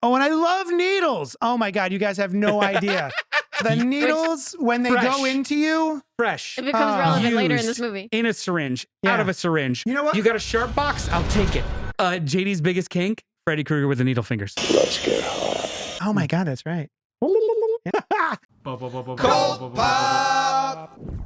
Oh, and I love needles. Oh my God, you guys have no idea. The needles, when they go into you. Fresh. It becomes relevant later in this movie. In a syringe, out of a syringe. You know what? You got a sharp box? I'll take it. JD's biggest kink, Freddy Krueger with the needle fingers. Let's get high. Oh my God, that's right.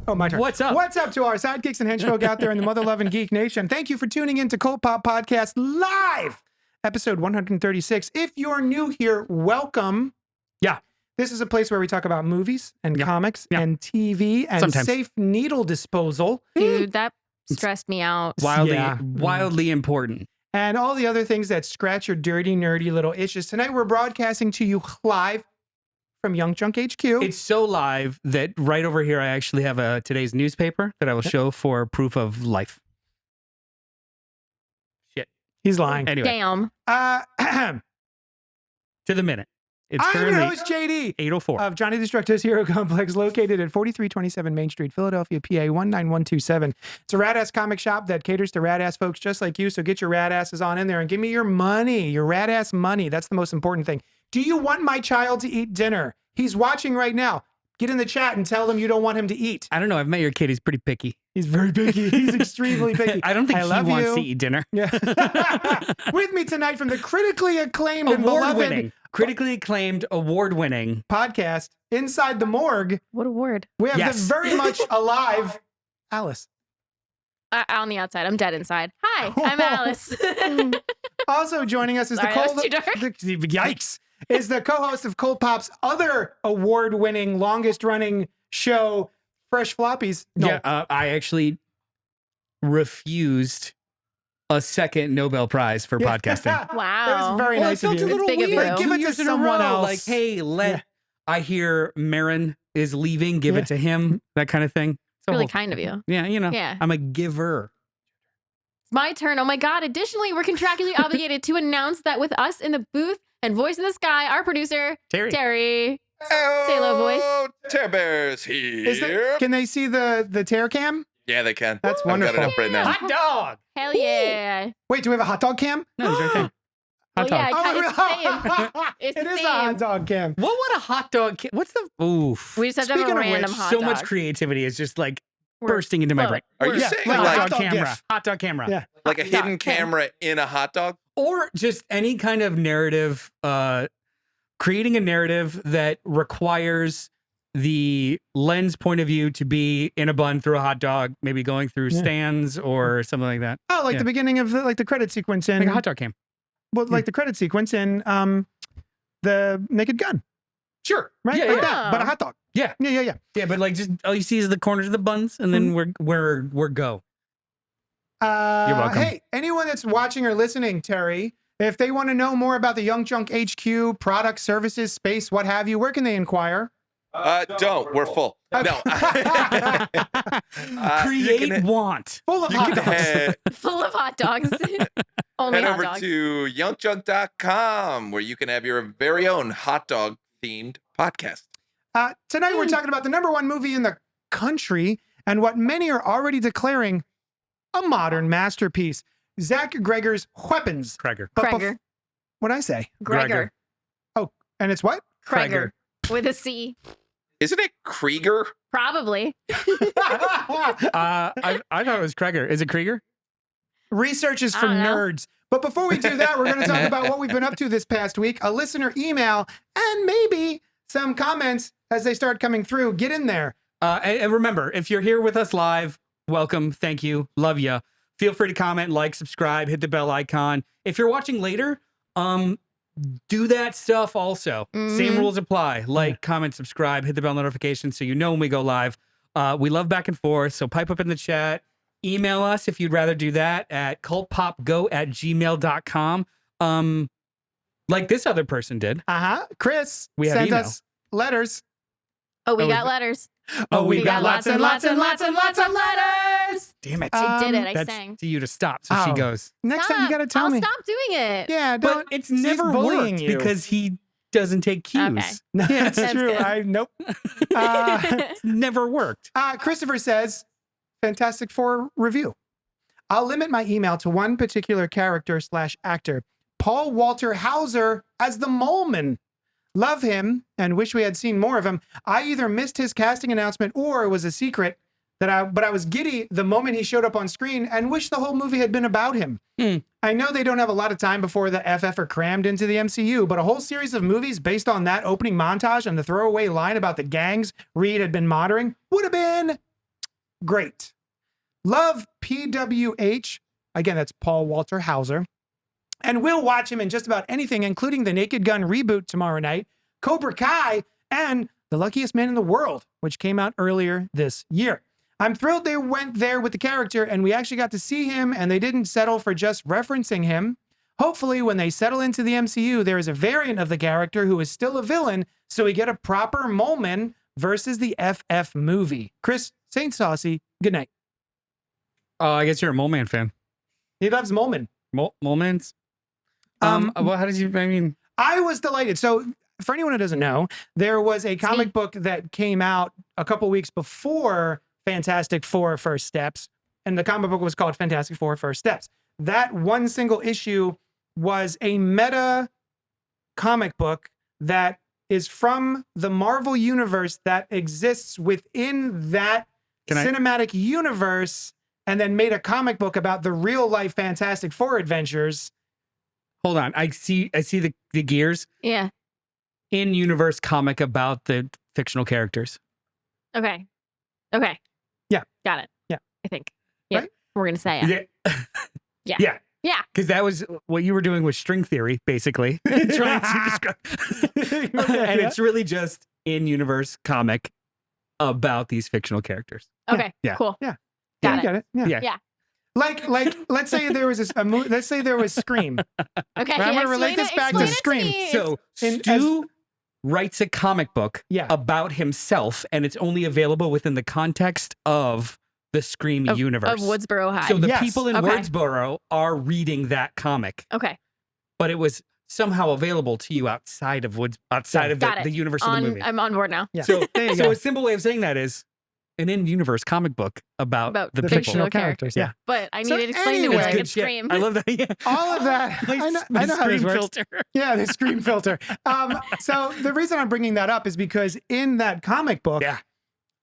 Oh, my turn. What's up? What's up to our sidekicks and henchfolk out there in the mother-loving geek nation? Thank you for tuning in to Cultpop Podcast Live, episode 136. If you're new here, welcome. Yeah. This is a place where we talk about movies and comics and TV and Sometimes. safe needle disposal. Dude, that stressed me out. Wildly important. And all the other things that scratch your dirty, nerdy little itches. Tonight, we're broadcasting to you live from Young Junk HQ. It's so live that right over here, I actually have today's newspaper that I will show for proof of life. Shit. He's lying. Anyway, Damn. to the minute. It's I'm your currently host, JD. 8:04. Of Johnny Destructo's Hero Complex, located at 4327 Main Street, Philadelphia, PA 19127. It's a rad-ass comic shop that caters to rad-ass folks just like you, so get your rad-asses on in there and give me your money, your rad-ass money. That's the most important thing. Do you want my child to eat dinner? He's watching right now. Get in the chat and tell them you don't want him to eat. I don't know. I've met your kid. He's pretty picky. He's very picky. He's extremely picky. I don't think he wants to eat dinner. Yeah. With me tonight from the critically acclaimed and beloved critically acclaimed, award-winning podcast, Inside the Morgue. What a word. We have the very much alive Alice. On the outside. I'm dead inside. Hi, I'm Alice. Also joining us is Sorry, that was too dark. Yikes. Is the co-host of Cultpop's other award-winning, longest-running show, Fresh Floppies. No. Yeah, I actually refused a second Nobel Prize for podcasting. Wow. That was very nice of you. a little Big of weird. you. Give it to Years in a someone row, else. Like, hey, I hear Marin is leaving, give it to him, that kind of thing. So, Really kind of you. yeah, you know, Yeah. I'm a giver. It's my turn. Oh my God. Additionally, we're contractually obligated to announce that with us in the booth and voice in the sky, our producer, Terry. Say hello, voice. Tear Bears here. Can they see the tear cam? Yeah, they can. That's I've got wonderful. it up right now. Hot dog. Hell yeah. Wait, do we have a hot dog cam? No, he's right there. Oh, yeah. It's the same. It's It the is a same. hot dog cam. What would a hot dog? What's the oof? We just have to have Speaking a of random which, hot so dog. much creativity is just like We're- bursting into my well, brain. Are you Yeah, saying like Hot a like, dog camera. GIF. Hot dog camera. Yeah. like a hot dog hidden cam. camera in a hot dog? Or just any kind of narrative, creating a narrative that requires the lens point of view to be in a bun through a hot dog, maybe going through stands or something like that. Oh, like Yeah. the beginning of the credit sequence in Like a hot dog cam. well, like the credit sequence in the Naked Gun, Sure. right? Yeah, Like yeah. that, but a hot dog. Yeah. Yeah. Yeah, but like just all you see is the corners of the buns and then we're go. You're welcome. Hey, anyone that's watching or listening, Terry, if they want to know more about the Young Junk HQ, products, services, space, what have you, where can they inquire? Don't. We're full. No. Create want. Full of hot dogs. Head Full of hot dogs. Only hot over dogs. to youngjunk.com where you can have your very own hot dog themed podcast. Tonight we're talking about the number 1 movie in the country and what many are already declaring a modern masterpiece. Zach Gregor's Weapons. Kreger. But Kreger. What'd I say? Gregor. Oh, and it's what? Kreger. With a C. Isn't it Krieger? Probably. I thought it was Kreger. Is it Krieger? Research is for I don't know. nerds. But before we do that, we're going to talk about what we've been up to this past week, a listener email, and maybe some comments as they start coming through. Get in there. And remember, if you're here with us live, welcome, thank you, love ya. Feel free to comment, like, subscribe, hit the bell icon. If you're watching later, do that stuff also. Same rules apply. Like, comment, subscribe, hit the bell notification so you know when we go live. We love back and forth, so pipe up in the chat. Email us if you'd rather do that at cultpopgo@gmail.com. Like this other person did. Chris We have sent email. us letters. Oh, we Oh, got letters. we've got lots and lots and lots and lots of letters. Damn it. I did it. I That's sang. to you to stop. So she Oh. goes. Next time you got to tell I'll me. stop doing it. Yeah, But don't. it's she's never bullying worked you. because he doesn't take cues. Okay. No, Yeah, that's That's true. good. Nope. It's never worked. Christopher says, Fantastic Four review. I'll limit my email to one particular character / actor, Paul Walter Hauser as the Moleman. Love him and wish we had seen more of him. I either missed his casting announcement or it was a secret but I was giddy the moment he showed up on screen and wish the whole movie had been about him. I know they don't have a lot of time before the FF are crammed into the MCU, but a whole series of movies based on that opening montage and the throwaway line about the gangs Reed had been monitoring would have been great. Love PWH. Again, that's Paul Walter Hauser. And we'll watch him in just about anything, including the Naked Gun reboot tomorrow night, Cobra Kai, and The Luckiest Man in the World, which came out earlier this year. I'm thrilled they went there with the character and we actually got to see him and they didn't settle for just referencing him. Hopefully when they settle into the MCU, there is a variant of the character who is still a villain, so we get a proper Moleman versus the FF movie. Chris, Saint Saucy, good night. I guess you're a Mole Man fan. He loves Moleman. Molemans? Well, how did you, I mean... I was delighted. So for anyone who doesn't know, there was a comic book that came out a couple weeks before Fantastic Four First Steps, and the comic book was called Fantastic Four First Steps. That one single issue was a meta comic book that is from the Marvel universe that exists within that cinematic universe, and then made a comic book about the real life Fantastic Four adventures. Hold on, I see the gears. Yeah. In universe comic about the fictional characters. Okay. Yeah. Got it. Yeah. I think. Yeah. Right? We're gonna say it. Yeah. Yeah. Because that was what you were doing with string theory, basically. Trying to describe. And it's really just in-universe comic about these fictional characters. Okay. Yeah. Cool. Yeah. Got You it. get it. Yeah. Yeah. Like, let's say there was a movie. Let's say there was Scream. Okay. I'm gonna relate this back to Scream. So Stu writes a comic book about himself, and it's only available within the context of the Scream universe. Of Woodsboro High. So the people in Woodsboro are reading that comic. Okay. But it was somehow available to you outside of the universe of the movie. I'm on board now. Yeah. So, there you go. a simple way of saying that is an in-universe comic book about the people. fictional characters. Yeah. But I So need it explained to me anyway- like it's Scream. I love that. Yeah. All of that. I know how this Scream works. filter. Yeah, the Scream filter. So the reason I'm bringing that up is because in that comic book,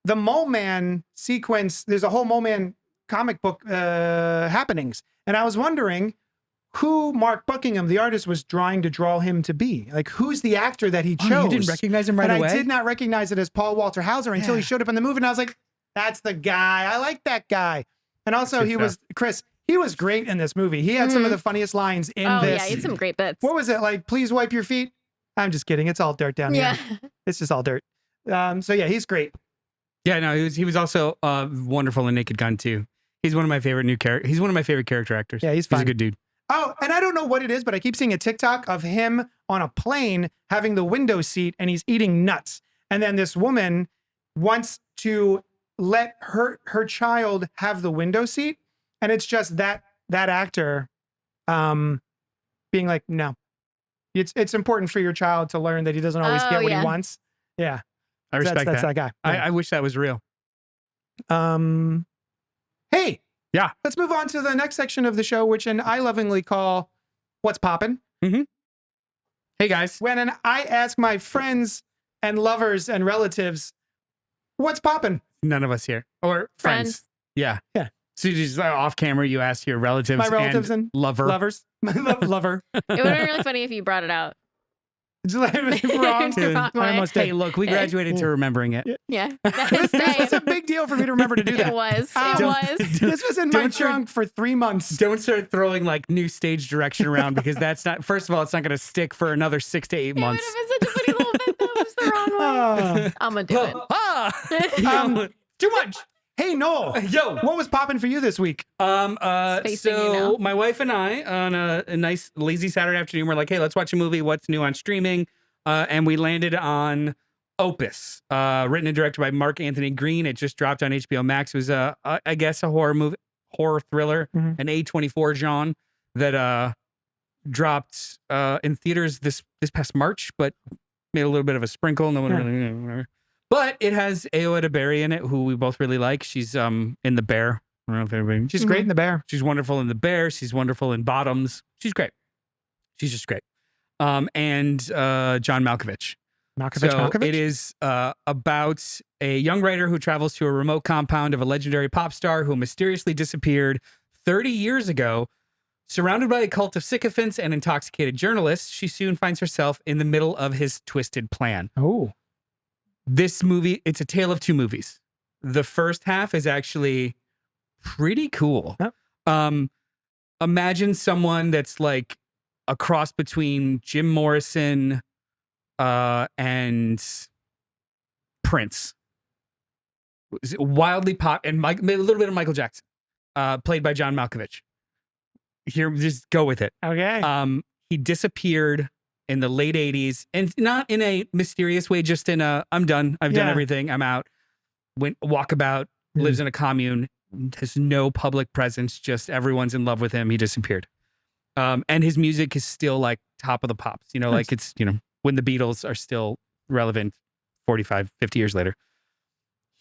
the Mole Man sequence, there's a whole Mole Man comic book happenings. And I was wondering who Mark Buckingham, the artist, was trying to draw him to be. Like, who's the actor that he chose? Oh, you didn't recognize him right away? I did not recognize it as Paul Walter Hauser until he showed up in the movie. And I was like, that's the guy. I like that guy. And also he was great in this movie. He had some of the funniest lines in this. Yeah, he had some great bits. What was it? Like, please wipe your feet? I'm just kidding. It's all dirt down here. It's just all dirt. So yeah, he's great. Yeah, no, he was also wonderful in Naked Gun too. He's one of my favorite He's one of my favorite character actors. Yeah, he's fun. He's a good dude. Oh, and I don't know what it is, but I keep seeing a TikTok of him on a plane having the window seat and he's eating nuts. And then this woman wants to let her child have the window seat. And it's just that actor being like, no. It's important for your child to learn that he doesn't always get what he wants. Yeah. I respect that's that guy. Yeah. I wish that was real. Hey. Yeah. Let's move on to the next section of the show, which I lovingly call What's Poppin'? Mm-hmm. Hey, guys. When I ask my friends and lovers and relatives, what's poppin'? None of us here. Or friends. Yeah. Yeah. So you just off camera, you ask your relatives, My relatives and lovers. My lover. It would have been really funny if you brought it out. Wrong. The wrong I way. almost did. Hey, look, we graduated to remembering it. Yeah. It's a big deal for me to remember to do that. It was. This was in my trunk for 3 months. Don't start throwing like new stage direction around because that's not, first of all, it's not going to stick for another 6 to 8 months. It would have been such a funny little bit. That was the wrong way. I'm going to do it. Too much. Hey, Noel. Yo. What was popping for you this week? Spacing, you know. My wife and I, on a nice lazy Saturday afternoon, we're like, hey, let's watch a movie. What's new on streaming? And we landed on Opus, written and directed by Mark Anthony Green. It just dropped on HBO Max. It was, I guess, a horror thriller, an A24 genre that dropped in theaters this past March, but made a little bit of a sprinkle. No one really. But it has Ayo Edebiri in it, who we both really like. She's in The Bear. I don't know if everybody. She's great in The Bear. She's wonderful in The Bear. She's wonderful in Bottoms. She's great. She's just great. And John Malkovich. Malkovich. It is about a young writer who travels to a remote compound of a legendary pop star who mysteriously disappeared 30 years ago. Surrounded by a cult of sycophants and intoxicated journalists, she soon finds herself in the middle of his twisted plan. Oh. This movie, it's a tale of two movies. The first half is actually pretty cool. Yep. Imagine someone that's like a cross between Jim Morrison and Prince. Wildly pop, and a little bit of Michael Jackson, played by John Malkovich. Here, just go with it. Okay. He disappeared in the late 80s, and not in a mysterious way, just in a, I'm done. I've done everything. I'm out. Went walkabout, lives in a commune, has no public presence, just everyone's in love with him. He disappeared. And his music is still like top of the pops, you know, like it's, you know, when the Beatles are still relevant 45, 50 years later.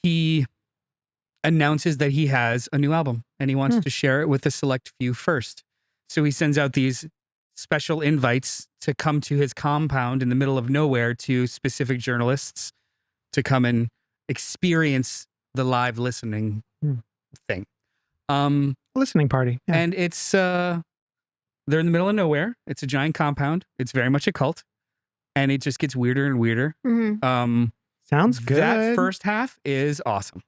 He announces that he has a new album and he wants to share it with a select few first. So he sends out these special invites to come to his compound in the middle of nowhere to specific journalists to come and experience the live listening thing. Listening party. Yeah. And it's, they're in the middle of nowhere. It's a giant compound. It's very much a cult. And it just gets weirder and weirder. Sounds good. That first half is awesome.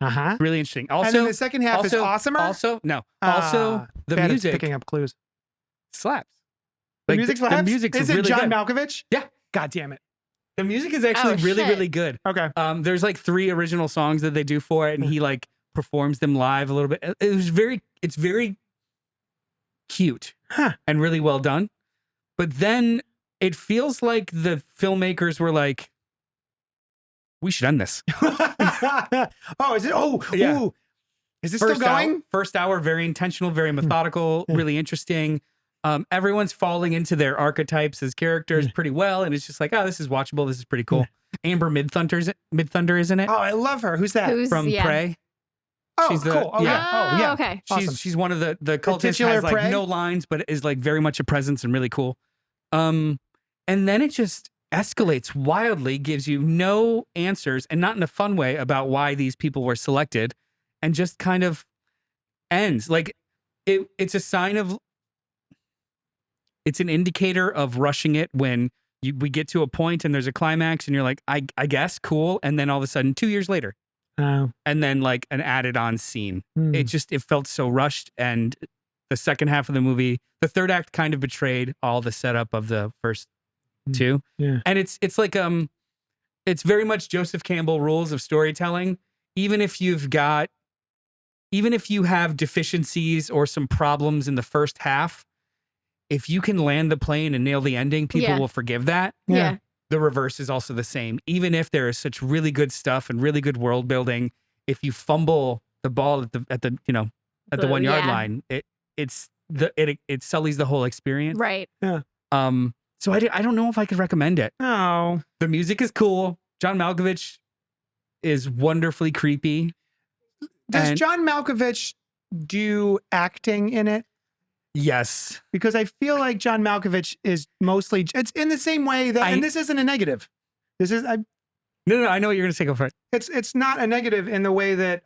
Uh-huh. Really interesting. Also, and then the second half is awesomer? Also, the Bad at music picking up clues. slaps. The music slaps? The music's is it really John good. Malkovich? Yeah. God damn it. The music is actually really good. Okay. There's like 3 original songs that they do for it, and he like performs them live a little bit. It's very cute and really well done. But then it feels like the filmmakers were like, we should end this. Oh, is it? Oh, yeah. Ooh. Is this still going? First hour, very intentional, very methodical, really interesting. Everyone's falling into their archetypes as characters pretty well, and it's just like, oh, this is watchable. This is pretty cool. Amber Midthunder, isn't it? Oh, I love her. Who's that? From Prey. Oh, She's cool. Oh, yeah. Oh, yeah. Okay. She's one of the cultists, titular has like Prey? no lines, but is like very much a presence and really cool. And then it just escalates wildly, gives you no answers, and not in a fun way about why these people were selected, and just kind of ends. Like it's a sign of, it's an indicator of rushing it when we get to a point and there's a climax and you're like, I guess, cool. And then all of a sudden 2 years later, and then like an added on scene. It felt so rushed. And the second half of the movie, the third act kind of betrayed all the setup of the first 2. Yeah. And it's like, it's very much Joseph Campbell rules of storytelling. Even if you have deficiencies or some problems in the first half, if you can land the plane and nail the ending, people will forgive that. Yeah. The reverse is also the same. Even if there is such really good stuff and really good world building, if you fumble the ball at the 1 yard line, it sullies the whole experience. Right. Yeah. So I don't know if I could recommend it. Oh. The music is cool. John Malkovich is wonderfully creepy. Does John Malkovich do acting in it? Yes. Because I feel like John Malkovich is mostly, it's in the same way that, and this isn't a negative. This is, No, I know what you're going to say. Go for it. It's not a negative in the way that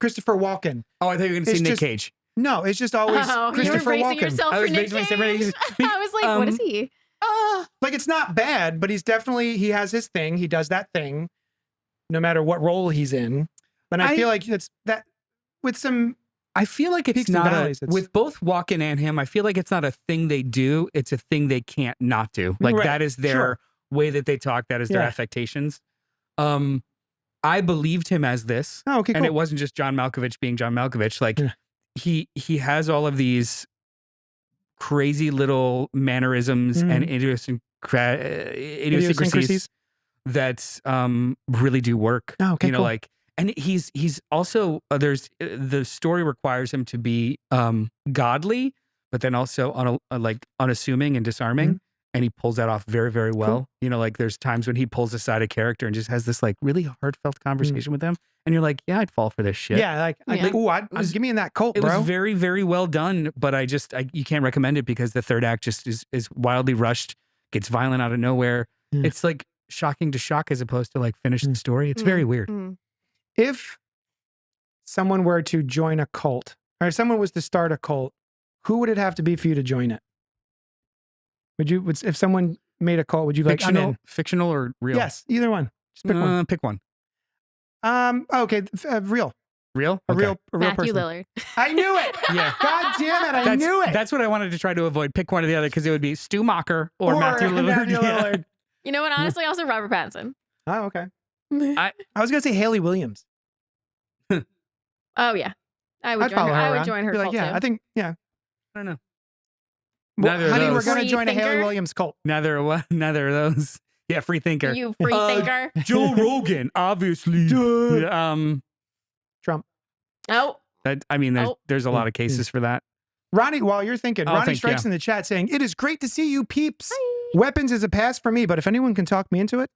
Christopher Walken. Oh, I thought you were going to say Nick Cage. No, it's just always Christopher you were Walken. yourself for Nick Cage. I was like, what is he? Like, it's not bad, but he has his thing. He does that thing no matter what role he's in. And I feel like it's that with some, I feel like it's not with both Walken and him. I feel like it's not a thing they do. It's a thing they can't not do. Like that is their way that they talk. That is their affectations. I believed him as this. Oh, okay, cool. And it wasn't just John Malkovich being John Malkovich. Like he has all of these crazy little mannerisms and idiosyncrasies that really do work. Oh, okay, you know, cool. like. And he's also there's the story requires him to be godly, but then also like unassuming and disarming. and he pulls that off very, very well. You know, like there's times when he pulls aside a character and just has this like really heartfelt conversation with them, and you're like, yeah, I'd fall for this shit. Yeah, like, Yeah. give me in that cult, It bro. was very, very well done, but you can't recommend it because the third act just is wildly rushed, gets violent out of nowhere. Yeah. It's like shocking to shock as opposed to like finish the story. It's very weird. If someone were to join a cult, or if someone was to start a cult, who would it have to be for you to join it? If someone made a cult, would you be like, I'm in? Fictional or real? Yes, either one. Just pick one. Pick one. Okay, real. Real? A Okay. real Matthew person. Lillard. I knew it. Yeah. God damn it, I knew it. That's what I wanted to try to avoid. Pick one or the other because it would be Stu Macher or Matthew Lillard. Matthew Yeah. Lillard. You know what? Honestly, also Robert Pattinson. Oh, okay. I I was gonna say Haley Williams. Oh yeah, I would I'd join follow her. her I would around. join her Be like, cult yeah, too. I think, yeah. I don't know. Well, Neither of honey, we're those. gonna Free join a Haley thinker? Williams cult. Neither of those. Yeah, free thinker. You free thinker. Joe Rogan, obviously. Duh. Trump. Oh, There's a lot of cases for that. Ronnie, while you're thinking, I'll Ronnie think, strikes yeah. in the chat saying, "It is great to see you, peeps. hi. Weapons is a pass for me, but if anyone can talk me into it,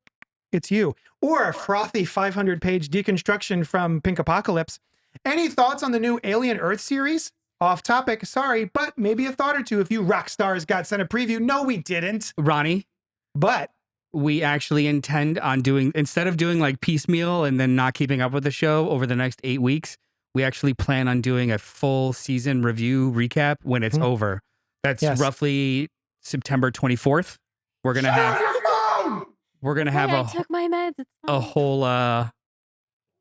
it's you." Or a frothy 500-page deconstruction from Pink Apocalypse. Any thoughts on the new Alien Earth series? Off topic, sorry, but maybe a thought or two if you rock stars got sent a preview. No, we didn't. Ronnie, But we actually intend on doing, instead of doing like piecemeal and then not keeping up with the show over the next 8 weeks, we actually plan on doing a full season review recap when it's over. That's Yes. roughly September 24th. We're gonna have I took my meds. It's a fine. whole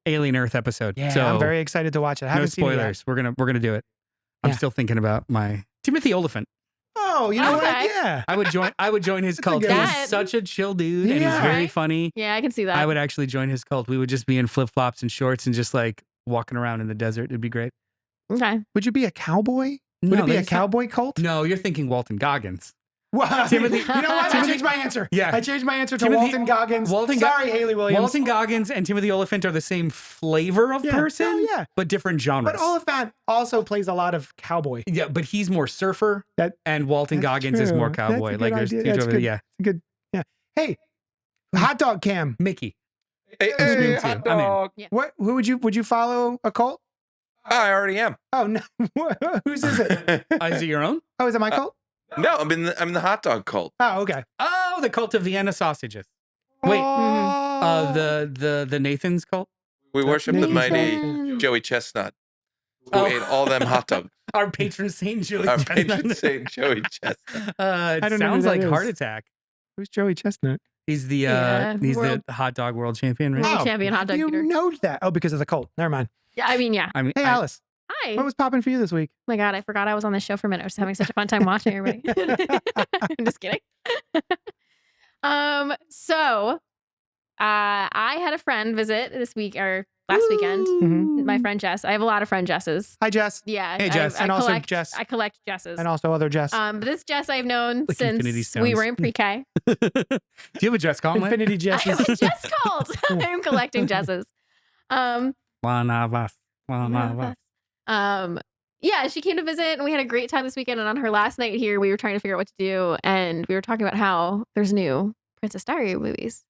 Alien Earth episode. yeah, So I'm very excited to watch it. I no haven't seen it yet. spoilers. We're gonna do it. I'm Yeah. still thinking about my Timothy Oliphant. Oh, you know what? Okay. Yeah. I would join his That's a cult. good one. He's such a chill dude and he's Yeah. very Right. funny. Yeah, I can see that. I would actually join his cult. We would just be in flip-flops and shorts and just like walking around in the desert. It'd be great. Okay. Would you be a cowboy? Would No, it be a there's not- cowboy cult? No, you're thinking Walton Goggins. Well, Timothy- you know what? I Timothy- changed my answer. Yeah. I changed my answer to Timothy- Walton Goggins. Walton Go- Sorry, Haley Williams. Walton Goggins and Timothy Oliphant are the same flavor of Yeah. person, Oh, yeah. but different genres. But Oliphant also plays a lot of cowboy. Yeah, but he's more surfer, That- and Walton that's Goggins is more true. That's a cowboy. good Like there's idea. two That's over good. yeah. Good. Yeah. Hey, hot dog cam. Mickey. Hey, Who's hey, me hot too? I'm in. dog. What? Who would you follow a cult? I already am. Oh no. Whose is it? Is it your own? Oh, is it my cult? No, I'm in the hot dog cult. Oh, okay. Oh, the cult of Vienna sausages. Wait, Oh. the Nathan's cult. We worship the Nathan. mighty Joey Chestnut, who Oh. ate all them hot dogs. Our patron saint Joey Our Chestnut. patron saint Joey Chestnut. It I don't know who sounds that like is. heart attack. Who's Joey Chestnut? He's the Yeah, he's world- the hot dog world champion, right? World champion hot dog You eater. know that? Oh, because of the cult. Never mind. Yeah, I mean, yeah. I mean, Hey, Alice, Hi. what was popping for you this week? Oh my God, I forgot I was on this show for a minute. I was having such a fun time watching everybody. I'm just kidding. So I had a friend visit this week or last weekend. Mhm. My friend Jess. I have a lot of friend Jesses. Hi, Jess, Yeah. Hey, Jess. And also collect, Jess. I collect Jesses. and also other Jess. But this Jess I've known Like Infinity since we Stones. were in pre-K. Do you have a dress gauntlet? Infinity I Jesses. have a Jess cult. I'm collecting Jesses. One of us. One of us. Yeah, she came to visit and we had a great time this weekend. And on her last night here, we were trying to figure out what to do. And we were talking about how there's new Princess Diaries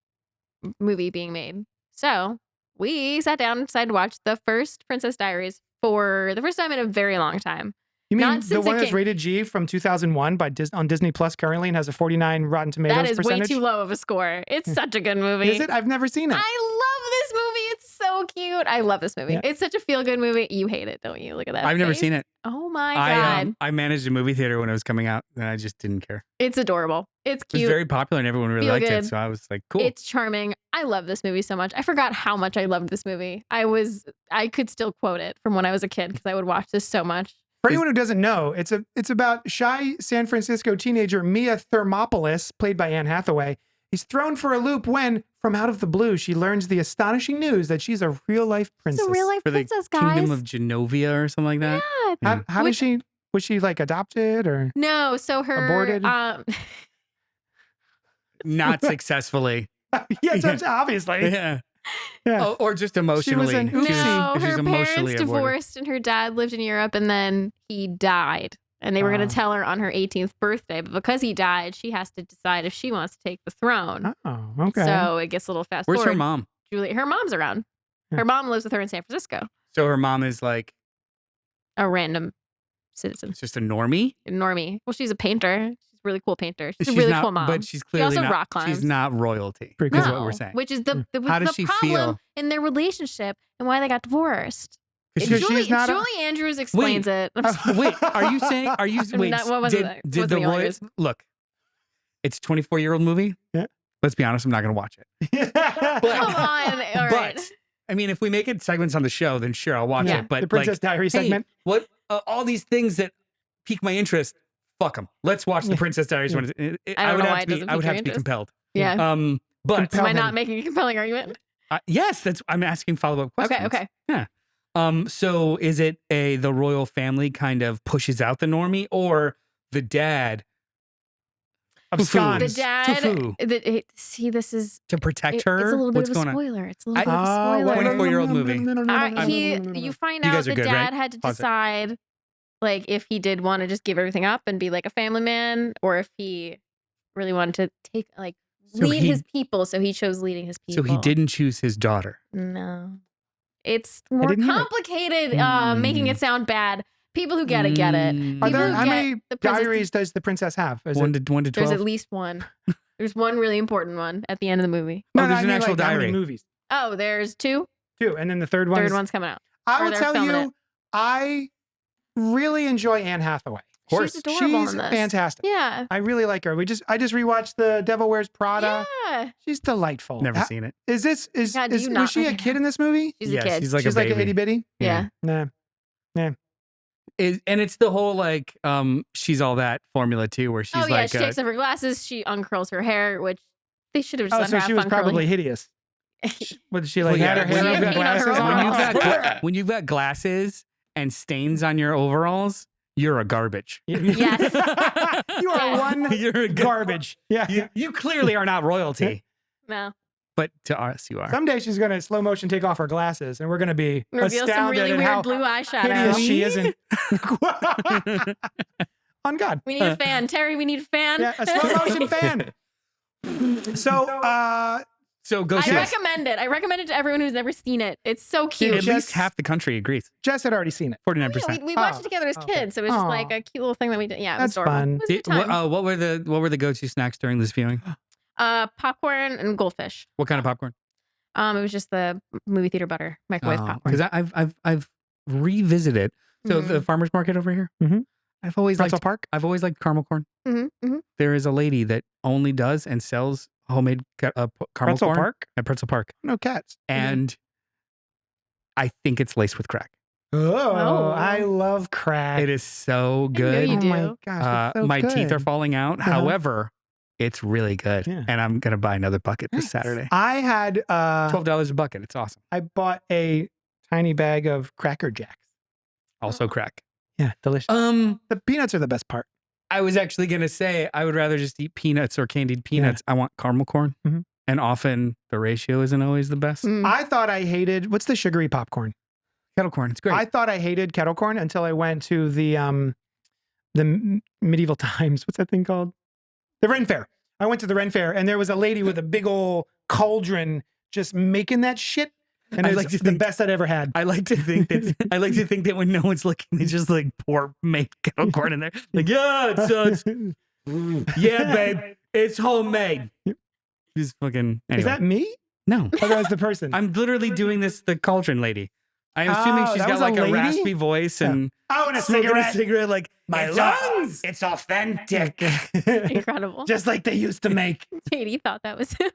movie being made. So we sat down and decided to watch the first Princess Diaries for the first time in a very long time. You mean Not the since one it that's came- rated G from 2001 on Disney Plus currently and has a 49 Rotten Tomatoes That is percentage? way too low of a score. It's such a good movie. Is it? I've never seen it. I love this movie. It's so cute. I love this movie. Yeah. It's such a feel-good movie. You hate it, don't you? Look at that. I've never face. seen it. Oh my God. I managed a movie theater when it was coming out, and I just didn't care. It's adorable. It's It was cute. very popular, and everyone really Feel liked good. it. So I was like, cool. It's charming. I love this movie so much. I forgot how much I loved this movie. I could still quote it from when I was a kid because I would watch this so much. For anyone who doesn't know, it's about shy San Francisco teenager Mia Thermopolis, played by Anne Hathaway. He's thrown for a loop when, from out of the blue, she learns the astonishing news that she's a real-life princess. It's a real life For the princess, guys. Kingdom of Genovia or something like that. Yeah. How did she? Was she like adopted or? No, so her Aborted? Not successfully. Yes, that's obviously. Yeah. Yeah. Oh, or just emotionally. an If she's- oopsie. no, if she's her emotionally parents aborted. divorced and her dad lived in Europe and then he died. And they were going Oh. to tell her on her 18th birthday, but because he died, she has to decide if she wants to take the throne. Oh, okay. So it gets a little fast Where's forward. her mom? Her mom's around. Yeah. Her mom lives with her in San Francisco. So her mom is like A random citizen. just a normie. Normie. Well, she's a painter. She's a really cool painter. She's a She's really not, cool mom. but she's clearly also not. rock climbs. She's not royalty. Pretty Is cool. what we're saying. Which is the How does the she problem feel? in their relationship and why they got divorced. Because Julie, she's not. Julie Andrews explains it. I'm sorry. Wait, are you saying? Are you wait? What was did it? did What's the the royal youngest? look? It's a 24-year-old movie. Yeah. Let's be honest. I'm not going to watch it. Come on. All right. But I mean, if we make it segments on the show, then sure, I'll watch Yeah. it. But the Princess like, Diaries hey, segment. what all these things that pique my interest? Fuck them. Let's watch the Yeah. Princess Diaries. Yeah. When I don't know why it be. doesn't I would pique have your to be interest. compelled. Yeah. But Compel Am I him. not making a compelling argument? yes, that's. I'm asking follow-up questions. Okay. So is it the royal family kind of pushes out the normie, or the dad Absconds. The dad. Foo-foo. See, this is to protect it's her? a little bit What's of a going on? spoiler. It's a little bit I- of a Oh, spoiler. 24-year-old movie. You find You out guys are the good, dad right? had to Pause it. decide, like, if he did want to just give everything up and be like a family man, or if he really wanted to take So lead he- his people. So he chose leading his people. So he didn't choose his daughter. No, it's more didn't hear it. complicated. Making it sound bad. People who get it get it. Mm. Are People there, who how get many the Princess- diaries does the princess have? Is One it, to 12. There's at least one. There's one really important one at the end of the movie. Oh, there's I an mean, actual like, how many diary. movies? Oh, there's two. Two, and then the third one. Third one's coming out. I or will they're tell filming you, it. I really enjoy Anne Hathaway. Course. She's adorable She's in this. fantastic. Yeah. I really like her. I just rewatched The Devil Wears Prada. Yeah. She's delightful. Never Ha- seen it. Is this God, do you was not she a like kid her? in this movie? She's Yes, a kid. she's like She's a like baby. an itty bitty. yeah. Nah. And it's the whole like she's all that formula too, where she's Oh yeah, like she takes off her glasses. She uncurls her hair, which they should have just Oh, let so her have she was fun curling. probably hideous. Was she like Well, had yeah, her hair when up you've and got- glasses when on? when you've got glasses and stains on your overalls, you're a garbage. Yes. You are Yes. one You're a garbage. Yeah. You clearly are not royalty, No. but to us you are. Someday she's gonna slow motion take off her glasses, and we're gonna be Reveal some astounded really at weird how blue hideous eyeshadow. she isn't. On God. We need a fan. Terry, we need a fan. Yeah, a slow motion fan. So, So go I see it. recommend it. I recommend it to everyone who's never seen it. It's so cute. At Just- least half the country agrees. Jess had already seen it. 49%. We watched Oh, it together as okay. kids, so it was just Aw. like a cute little thing that we did. Yeah, it was That's adorable. fun. It was a good time. What were the go-to snacks during this viewing? Popcorn and goldfish. What kind of popcorn? It was just the movie theater butter, microwave popcorn. Because I've revisited. So Mhm. the farmers market over here. Mhm. I've always Pretzel liked Park. I've always liked caramel corn. Mm-hmm. There is a lady that only does and sells homemade caramel Pretzel corn Park. at Pretzel Park, No cats. and I think it's laced with crack. Oh, I love crack. It is so I know good. you Oh my do. gosh, it's so My teeth are good. falling out. Uh-huh. However, it's really good, Yeah. and I'm gonna buy another bucket this Nice. Saturday. I had $12 a bucket. It's awesome. I bought a tiny bag of Cracker Jacks. Also crack. Yeah, delicious. The peanuts are the best part. I was actually gonna say I would rather just eat peanuts or candied peanuts. I want caramel corn, Mhm. and often the ratio isn't always the best. Mm. I thought I hated what's the sugary popcorn? Kettle corn, it's great. I thought I hated kettle corn until I went to the medieval times. What's that thing called? The Ren Fair. I went to the Ren Fair, and there was a lady with a big old cauldron just making that shit, and I it's like to the think- best I'd ever had. I like to think that when no one's looking, they just like pour made kettle corn in there. Like, yeah, yeah, babe, it's homemade. Just fucking. Anyway. Is that me? no? Or that was the person? I'm literally doing this. The cauldron lady. I'm assuming Oh, she's that got was a like a lady? raspy voice and Oh, and a smoking cigarette. a cigarette. Like My "It's lungs! It's authentic. Incredible. Just like they used to make. Katie thought that was him.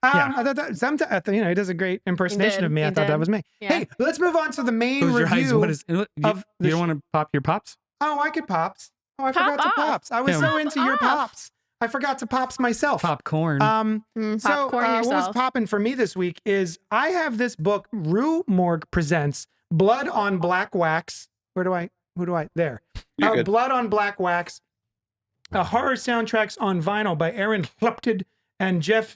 I thought that sometimes, he does a great impersonation did, of me. I he thought that did. was me. Yeah. Hey, let's move on to the main Close your eyes. review. What is? You of the don't want to pop your pops? Oh, I could pops. Oh, I Pop forgot to off. pops. I was Yeah. so Pop into your off. pops. I forgot to pops myself. Popcorn. Mm, So popcorn what was yourself. popping for me this week is I have this book, Rue Morgue presents Blood on Black Wax. Who do I? There. You're good. Blood on Black Wax. Horror soundtracks on vinyl by Aaron Hlupted and Jeff.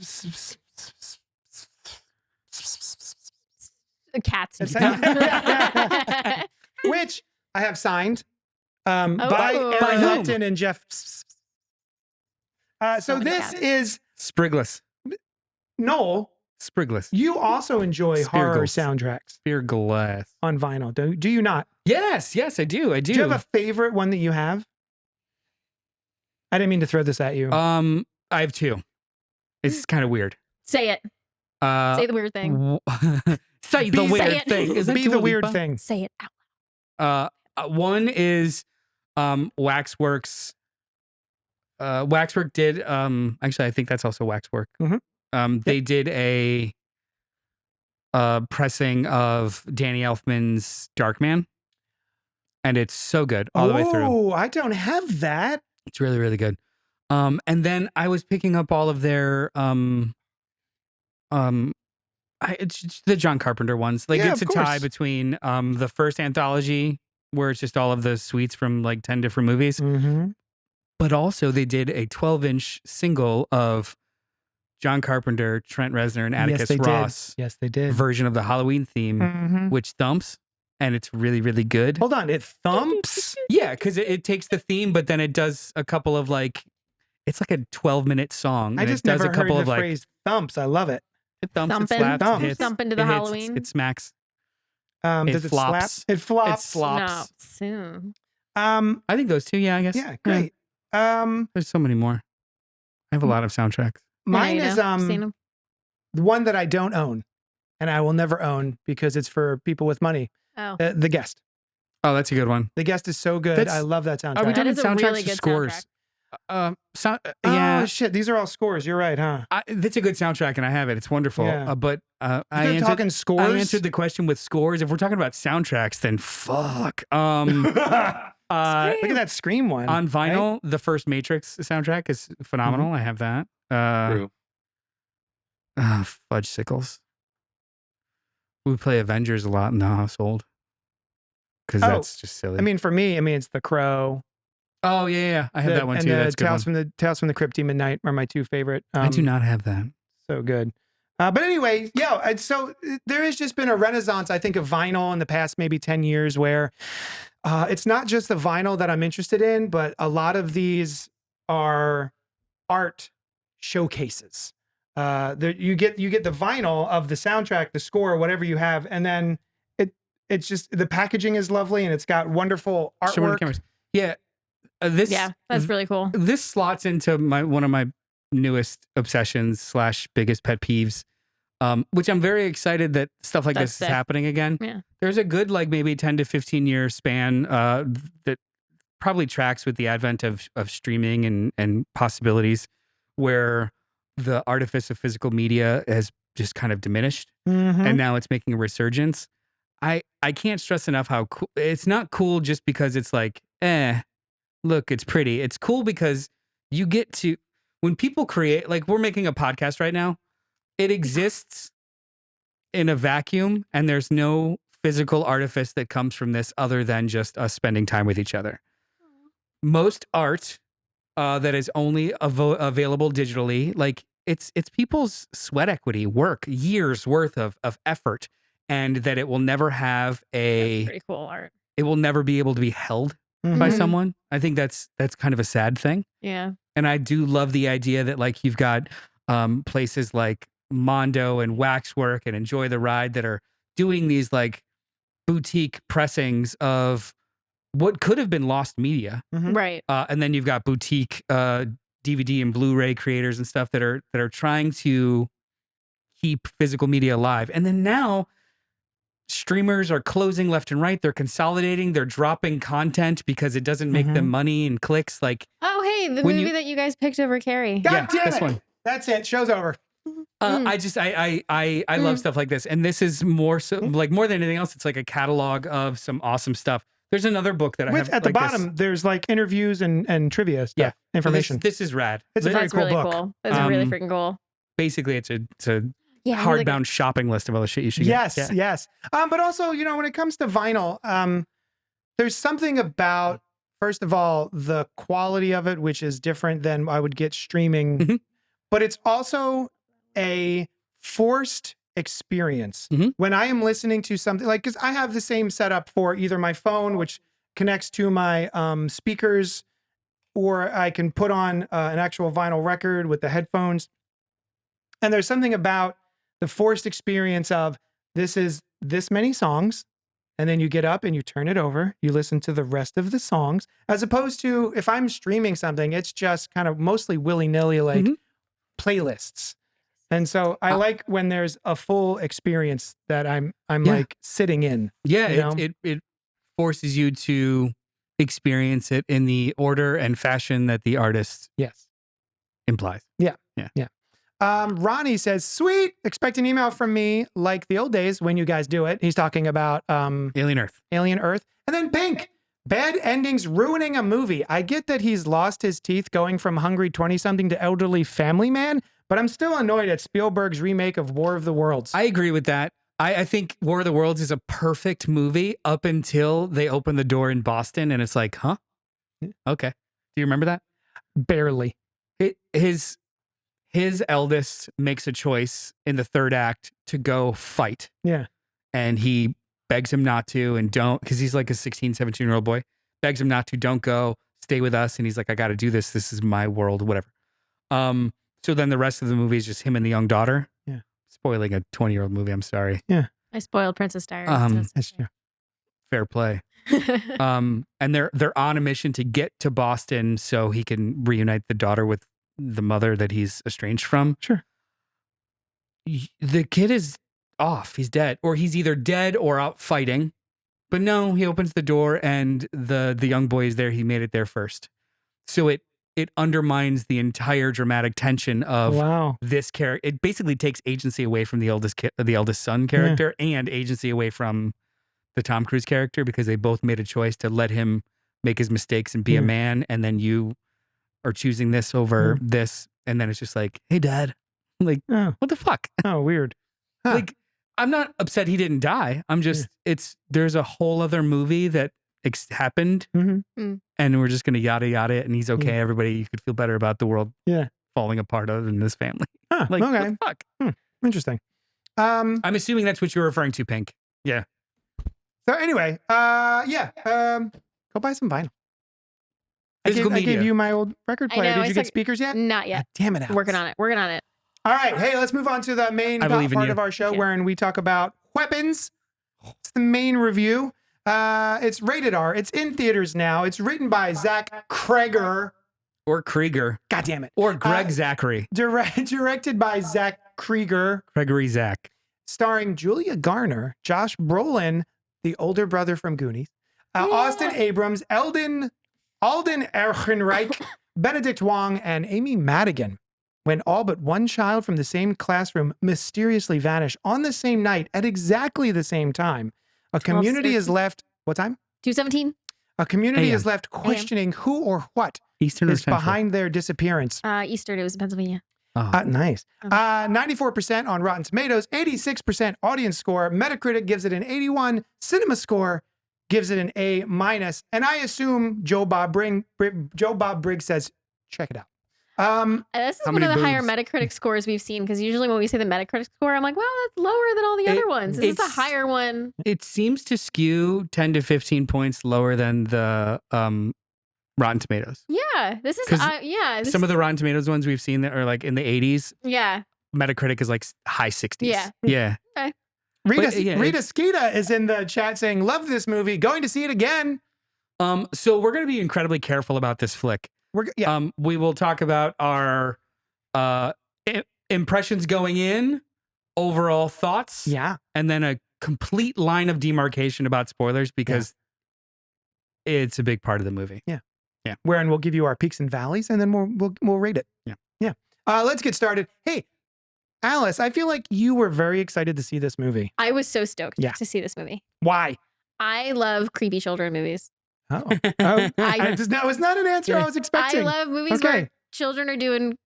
Cats. Which I have signed. By Oh. Aaron By whom? Upton and Jeff. So Oh my this God. is Sprigless. Noel. Sprigless. You also enjoy horror Spirgles. soundtracks Spear glass. on vinyl, do you not? Yes, I do. Do you have a favorite one that you have? I didn't mean to throw this at you. I have two. It's kind of weird. Say it. Say the weird thing. Say the Be- weird say it. thing. Is that Be Dua the weird Lipa? thing. Say it out. One is Waxwork's. Waxwork did actually I think that's also Waxwork. They did a pressing of Danny Elfman's Darkman, and it's so good all the way through. Oh, I don't have that. It's really, really good. And then I was picking up all of their it's just the John Carpenter ones. Like Yeah, it's a of tie course. between the first anthology where it's just all of the suites from like 10 different movies. Mm-hmm. But also they did a 12-inch single of John Carpenter, Trent Reznor, and Atticus Ross Yes, they did. version of the Halloween theme, Mhm. which thumps, and it's really, really good. Hold on, it thumps. Yeah, because it takes the theme, but then it does a couple of like, it's like a 12-minute song. I And just it does never a couple heard of the like, phrase thumps. I love it. it thumps, Thumping. it slaps, Thump. it hits, Thump into the it hits, Halloween. it smacks. Does It it flops. slap? It flops. It flops. No, soon. I think those two, yeah, I guess. Yeah, great. There's so many more. I have a lot of soundtracks. Mine Yeah, you is know. I've seen 'em. the one that I don't own, and I will never own because it's for people with money. Oh, The Guest. Oh, that's a good one. The Guest is so good. That's- I love that soundtrack. Are we That doing is a soundtracks really or good scores? soundtrack. Yeah, Oh shit, these are all scores. You're right, huh? it's a good soundtrack, and I have it. It's wonderful. Yeah. But I You're answered, talking scores. I answered the question with scores. If we're talking about soundtracks, then fuck. Look at that Scream one. On right? vinyl, the first Matrix soundtrack is phenomenal. I have that. True. Fudge sickles. We play Avengers a lot in the household because Oh, that's just silly. I mean, for me, it's The Crow. oh yeah, I have that one and too. the That's a good Tales one. from the Crypt Demon Night are my two favorite. I do not have that. So good. But anyway, yeah. So there has just been a renaissance, I think, of vinyl in the past maybe 10 years where it's not just the vinyl that I'm interested in, but a lot of these are art showcases. You get the vinyl of the soundtrack, the score, whatever you have, and then it's just the packaging is lovely and it's got wonderful Show me the artwork. cameras. Yeah, this Yeah, that's really cool. this slots into one of my newest obsessions / biggest pet peeves, which I'm very excited that stuff like That's this sick. is happening again. Yeah. There's a good like maybe 10 to 15 year span that probably tracks with the advent of streaming and possibilities where the artifice of physical media has just kind of diminished Mhm. and now it's making a resurgence. I can't stress enough how cool it's not cool just because it's like, look, it's pretty. It's cool because you get to when people create, like we're making a podcast right now, it exists in a vacuum and there's no physical artifice that comes from this other than just us spending time with each other. Most art that is only available digitally, like it's people's sweat equity, work, years worth of effort, and that it will never have That's pretty cool art. it will never be able to be held by Mhm. someone. I think that's kind of a sad thing. Yeah. And I do love the idea that like you've got places like Mondo and Waxwork and Enjoy the Ride that are doing these like boutique pressings of what could have been lost media. Mhm. Right. And then you've got boutique DVD and Blu-ray creators and stuff that are trying to keep physical media alive. And then now streamers are closing left and right. They're consolidating. They're dropping content because it doesn't make them money and clicks. Like, Oh, hey, the When movie you- that you guys picked over Carrie. God yeah, damn this it. one. That's it. Show's over. I love stuff like this, and this is more so like more than anything else. It's like a catalog of some awesome stuff. There's another book that I have At the like bottom, there's like interviews and trivia stuff, Yeah. information. This is rad. It's a very That's cool really book. cool. That's really Um, freaking cool. Basically, it's a Yeah. really good. hardbound shopping list of all the shit you should Yes, get. Yeah. yes. But also, when it comes to vinyl, there's something about, first of all, the quality of it, which is different than I would get streaming, Mhm. but it's also a forced experience. Mhm. When I am listening to something like, because I have the same setup for either my phone, which connects to my speakers, or I can put on an actual vinyl record with the headphones. And there's something about the forced experience of this is this many songs, and then you get up and you turn it over, you listen to the rest of the songs, as opposed to if I'm streaming something, it's just kind of mostly willy-nilly like playlists. And so I like when there's a full experience that I'm like sitting in. Yeah, you know? it forces you to experience it in the order and fashion that the artist implies. Yeah. Ronnie says, sweet, expect an email from me like the old days when you guys do it. He's talking about Alien Earth. And then Pink, bad endings ruining a movie. I get that he's lost his teeth going from hungry 20-something to elderly family man, but I'm still annoyed at Spielberg's remake of War of the Worlds. I agree with that. I think War of the Worlds is a perfect movie up until they open the door in Boston and it's like, huh? Okay. Do you remember that? Barely. His eldest makes a choice in the third act to go fight. Yeah. And he begs him not to and don't, because he's like a 16, 17-year-old boy. Begs him not to, don't go, stay with us. And he's like, I got to do this. This is my world, whatever. So then the rest of the movie is just him and the young daughter. Yeah. Spoiling a 20-year-old movie. I'm sorry. Yeah. I spoiled Princess Diaries. That's true. Fair play. And they're on a mission to get to Boston so he can reunite the daughter with the mother that he's estranged from. Sure. The kid is off. He's dead. Or he's either dead or out fighting. But no, he opens the door and the young boy is there. He made it there first. So it undermines the entire dramatic tension of this character. It basically takes agency away from the eldest son character and agency away from the Tom Cruise character, because they both made a choice to let him make his mistakes and be a man. And then you are choosing this over this. And then it's just like, hey, Dad, like, what the fuck? Oh, weird. Huh. Like, I'm not upset he didn't die. I'm just, there's a whole other movie that happened and we're just going to yada yada it. And he's okay. Everybody, you could feel better about the world falling apart other than this family. Huh, like, okay. what the fuck? Interesting. I'm assuming that's what you're referring to, Pink. Yeah. So anyway, go buy some vinyl. I gave you my old record player. Did you get speakers yet? Not yet. God damn it, Alex. Working on it. All right. Hey, let's move on to the main part of our show wherein we talk about weapons. It's the main review. It's rated R. It's in theaters now. It's written by Zach Kreger. Or Krieger. God damn it. Or Greg Zachary. Directed by Zach Krieger. Gregory Zach. Starring Julia Garner, Josh Brolin, the older brother from Goonies, Austin Abrams, Alden Ehrenreich, Benedict Wong, and Amy Madigan. When all but one child from the same classroom mysteriously vanish on the same night at exactly the same time, a community is left... What time? 2:17. A community is left questioning who or what Eastern is behind their disappearance. Eastern. It was in Pennsylvania. Nice. 94% on Rotten Tomatoes, 86% audience score. Metacritic gives it an 81. Cinema Score gives it an A-. And I assume Joe Bob Briggs says, check it out. This is one of the higher Metacritic scores we've seen, because usually when we say the Metacritic score, I'm like, wow, that's lower than all the other ones. This is a higher one. It seems to skew 10 to 15 points lower than the Rotten Tomatoes. Yeah, this is some of the Rotten Tomatoes ones we've seen that are like in the 80s. Yeah. Metacritic is like high 60s. Yeah. Yeah. Okay. Rita Skeeta is in the chat saying, love this movie, going to see it again. So we're going to be incredibly careful about this flick. We will talk about our impressions going in, overall thoughts, and then a complete line of demarcation about spoilers, because it's a big part of the movie. Yeah. Wherein we'll give you our peaks and valleys, and then we'll rate it. Yeah. Let's get started. Hey, Alice, I feel like you were very excited to see this movie. I was so stoked to see this movie. Why? I love creepy children movies. That was not an answer I was expecting. I love movies where children are doing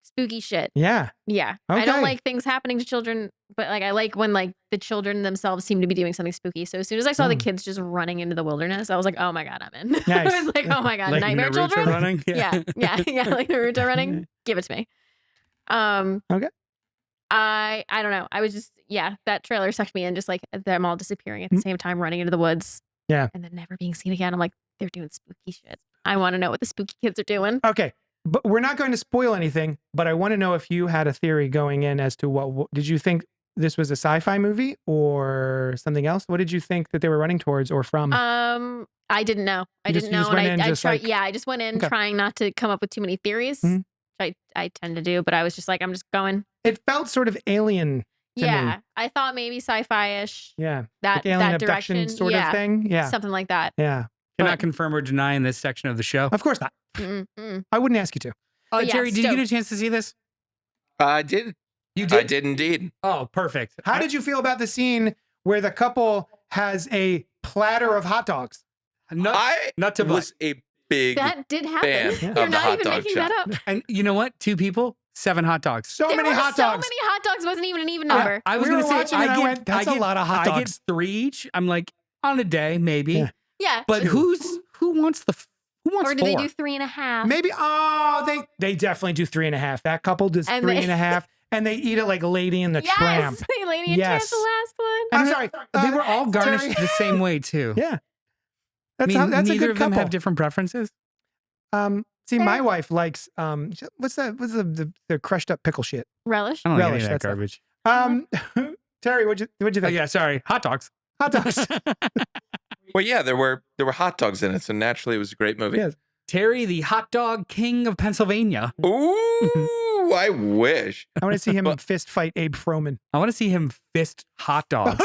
spooky shit. Yeah. Okay. I don't like things happening to children, but like I like when like the children themselves seem to be doing something spooky. So as soon as I saw the kids just running into the wilderness, I was like, oh my God, I'm in. Nice. I was like, oh my God, like nightmare Naruto children? Running? Yeah. Like Naruto running. Give it to me. Okay. I don't know. I was just, that trailer sucked me in, just like them all disappearing at the same time, running into the woods. Yeah. And then never being seen again. I'm like, they're doing spooky shit. I want to know what the spooky kids are doing. Okay. But we're not going to spoil anything, but I want to know if you had a theory going in as to what did you think this was a sci-fi movie or something else? What did you think that they were running towards or from? I didn't know. I didn't know. And I tried, I just went in trying not to come up with too many theories. Which I tend to do, but I was just like, I'm just going. It felt sort of alien to me. I thought maybe sci-fi-ish. Yeah. That alien that abduction direction sort of thing. Yeah. Something like that. Yeah. Cannot confirm or deny in this section of the show. Of course not. I wouldn't ask you to. Terry, did you get a chance to see this? I did. You did? I did indeed. Oh, perfect. How did you feel about the scene where the couple has a platter of hot dogs? Not to was a big that did happen. fan You're of the not hot even dog making shop. that up. And you know what? 2 people, 7 hot dogs. So many hot dogs. So many hot dogs wasn't even an even number. I was We were going to say, watching and I went, that's a lot of hot I dogs. get 3 each. I'm like, on a day, maybe. Yeah. But who wants who wants or do 4? they do 3.5? Maybe, they definitely do 3.5. That couple does And 3.5. And they eat it like Lady in the Tramp. Yes, Lady and Tramp, the last one. I'm sorry. They were all garnished Terry. the same way, too. Yeah. That's a neither good of them couple. have different preferences. See, my wife likes what's the crushed up pickle shit? Relish. I don't like Relish, any of that that's garbage. Terry, what'd you think? Oh, yeah, sorry. Hot dogs. Hot dogs. Well, yeah, there were hot dogs in it, so naturally it was a great movie. Yes. Terry, the hot dog king of Pennsylvania. Ooh, I wish. I want to see him fist fight Abe Froman. I want to see him fist hot dogs.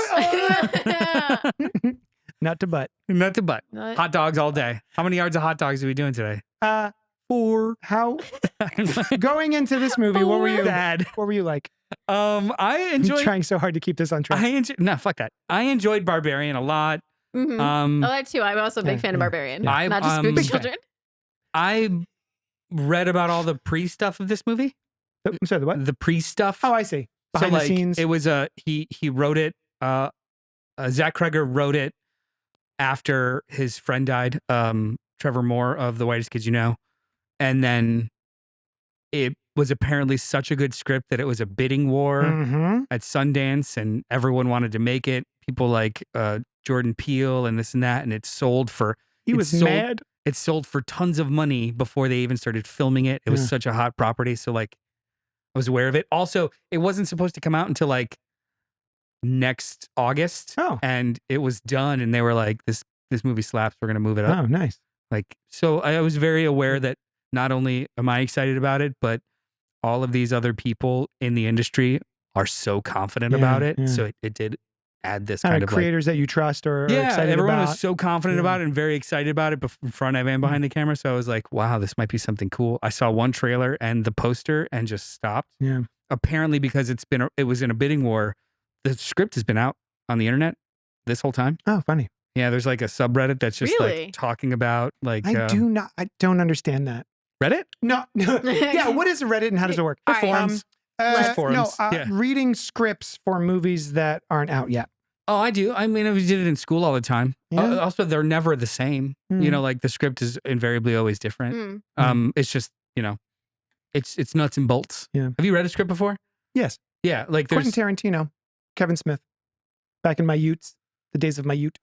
Not to butt. Not to butt. Hot dogs all day. How many yards of hot dogs are we doing today? 4. How going into this movie? What were you? Dad. What were you like? I enjoyed. I'm trying so hard to keep this on track. No, fuck that. I enjoyed Barbarian a lot. that too. I'm also a big fan of Barbarian. Not just spooky children. I read about all the pre-stuff of this movie. I'm sorry, the what? The pre-stuff. Oh, I see. Behind the scenes. It was he wrote it. Zach Kreger wrote it after his friend died. Trevor Moore of The Whitest Kids You Know, and then it was apparently such a good script that it was a bidding war at Sundance, and everyone wanted to make it. People like Jordan Peele and this and that, and it sold for. He was mad. It sold for tons of money before they even started filming it. It was such a hot property, so like I was aware of it. Also, it wasn't supposed to come out until like next August. Oh, and it was done, and they were like, "This movie slaps. We're gonna move it up." Oh, nice. Like, so I was very aware that not only am I excited about it, but all of these other people in the industry are so confident about it. So it did add this kind of creators that you trust or are excited everyone about. was so confident about it and very excited about it in front of and behind the camera. So I was like, wow, this might be something cool. I saw one trailer and the poster and just stopped. Yeah. Apparently, because it was in a bidding war, the script has been out on the internet this whole time. Oh, funny. Yeah, there's like a subreddit that's just like talking about like. I don't understand that. Reddit? No. Yeah. What is a Reddit and how does it work? Forums. Forums. Reading scripts for movies that aren't out yet. Oh, I do. I mean, we did it in school all the time. Yeah. Also, they're never the same. You know, like the script is invariably always different. It's just, you know, it's nuts and bolts. Yeah. Have you read a script before? Yes. Yeah. Like there's Quentin Tarantino, Kevin Smith, back in my utes, the days of my ute.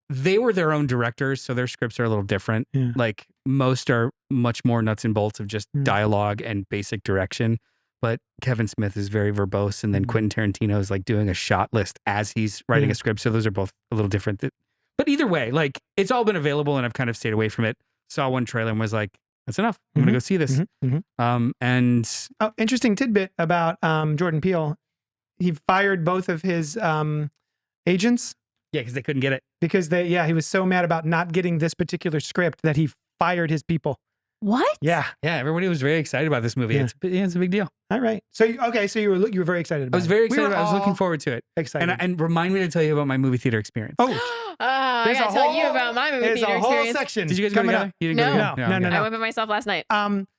They were their own directors, so their scripts are a little different. Yeah. Like most are much more nuts and bolts of just dialogue and basic direction. But Kevin Smith is very verbose, and then Quentin Tarantino is like doing a shot list as he's writing a script. So those are both a little different. But either way, like it's all been available, and I've kind of stayed away from it. Saw one trailer and was like, "That's enough. I'm gonna go see this." And interesting tidbit about Jordan Peele. He fired both of his agents. Yeah, because they couldn't get it. Because he was so mad about not getting this particular script that he fired his people. What? Yeah. Yeah, everybody was very excited about this movie. Yeah. It's a big deal. All right. So you were very excited about it. I was very excited. I was looking forward to it. Excited. And remind me to tell you about my movie theater experience. I gotta tell you about my movie theater experience. There's a whole section. Did you guys go together? You didn't go together? No. I went by myself last night.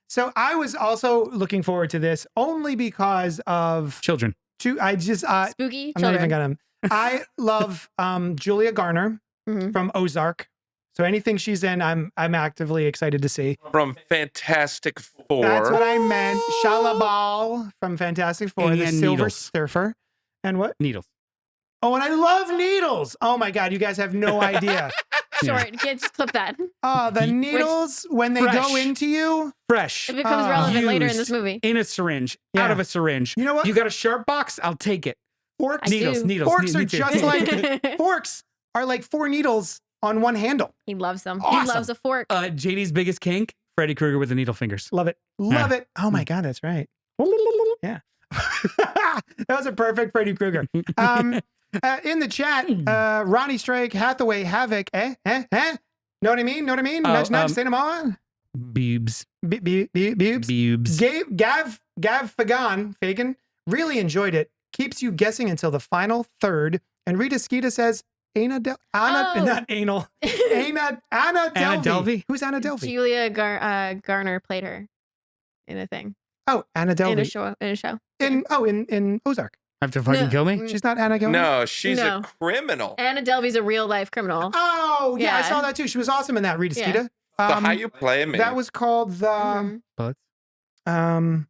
So I was also looking forward to this only because of children. Spooky I'm children. not even gonna. I love Julia Garner from Ozark. So anything she's in, I'm actively excited to see. From Fantastic Four. That's what I meant. Shalabal from Fantastic Four, and the Silver Needles. Surfer. And what? Needles. Oh, and I love Needles. Oh my God, you guys have no idea. Short. You can't just clip that. Oh, the Which- needles when they go Fresh. into you. Fresh. It becomes Oh. relevant later in Used this movie. in a syringe, Yeah. out of a syringe. You know what? You got a sharp box? I'll take it. Forks, I Needles, do. needles. Forks me are too. just like forks are like 4 needles on one handle. He loves them. Awesome. He loves a fork. JD's biggest kink, Freddy Krueger with the needle fingers. Love it. Love it. Oh my God, that's right. Yeah. That was a perfect Freddy Krueger. In the chat, Ronnie Strike, Hathaway, Havoc, Know what I mean? Know what I mean? Oh, Nudge, nudge, say them on. Boobs. Boobs. Boobs. Gav Fagan, really enjoyed it. Keeps you guessing until the final third. And Rita Skeeta says, Anna Oh. Delvey. Who's Anna Delvey? Julia Garner played her in a thing. Oh, Anna Delvey. In a show. In Ozark. Have to fucking No. kill me? She's not Anna Delvey? No, she's No. a criminal. Anna Delvey's a real life criminal. Oh, yeah, I Yeah. saw that too. She was awesome in that, Rita Yeah. Skeeta. The How You Play Me. That was called the Mhm. Butts? um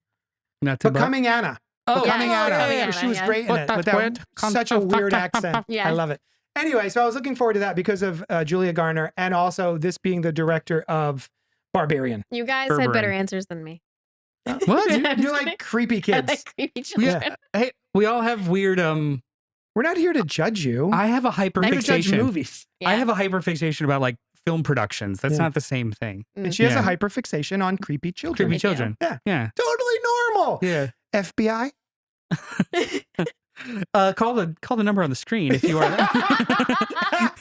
Not to butt? Becoming Anna. Oh, Becoming yes. Anna. Becoming Anna, She was yeah. great in What it that with that word? such a weird accent. Yeah. I love it. Anyway, so I was looking forward to that because of Julia Garner and also this being the director of Barbarian. You guys Berberin. had better answers than me. What? I'm You're just like kidding. creepy I kids. like creepy children. Hey, we all have weird We're not here to judge you. I have a We're here to judge hyperfixation. movies. Yeah. I have a hyperfixation about like film productions. That's Yeah. not the same thing. And she has Yeah. a hyperfixation on creepy children. Creepy I do. children. Yeah. Yeah. Totally normal. Yeah. FBI. Call the number on the screen if you are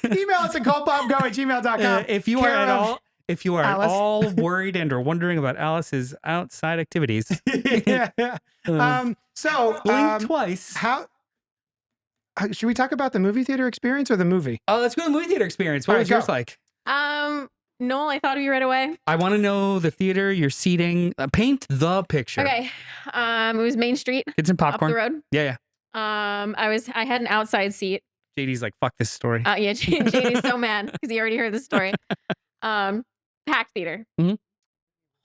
Email us at cultpopgo@gmail.com. if you are Care at of all if you are at Alice. all worried and or wondering about Alice's outside activities. yeah. So Blink twice. how should we talk about the movie theater experience or the movie? Oh, let's go to the movie theater experience. What All right, was yours go. like? Noel, I thought of you right away. I want to know the theater, your seating. Paint the picture. Okay. It was Main Street Get some up the popcorn. road. Yeah, I had an outside seat. JD's like, fuck this story. Yeah, JD's so mad because he already heard the story. Packed theater. Mhm.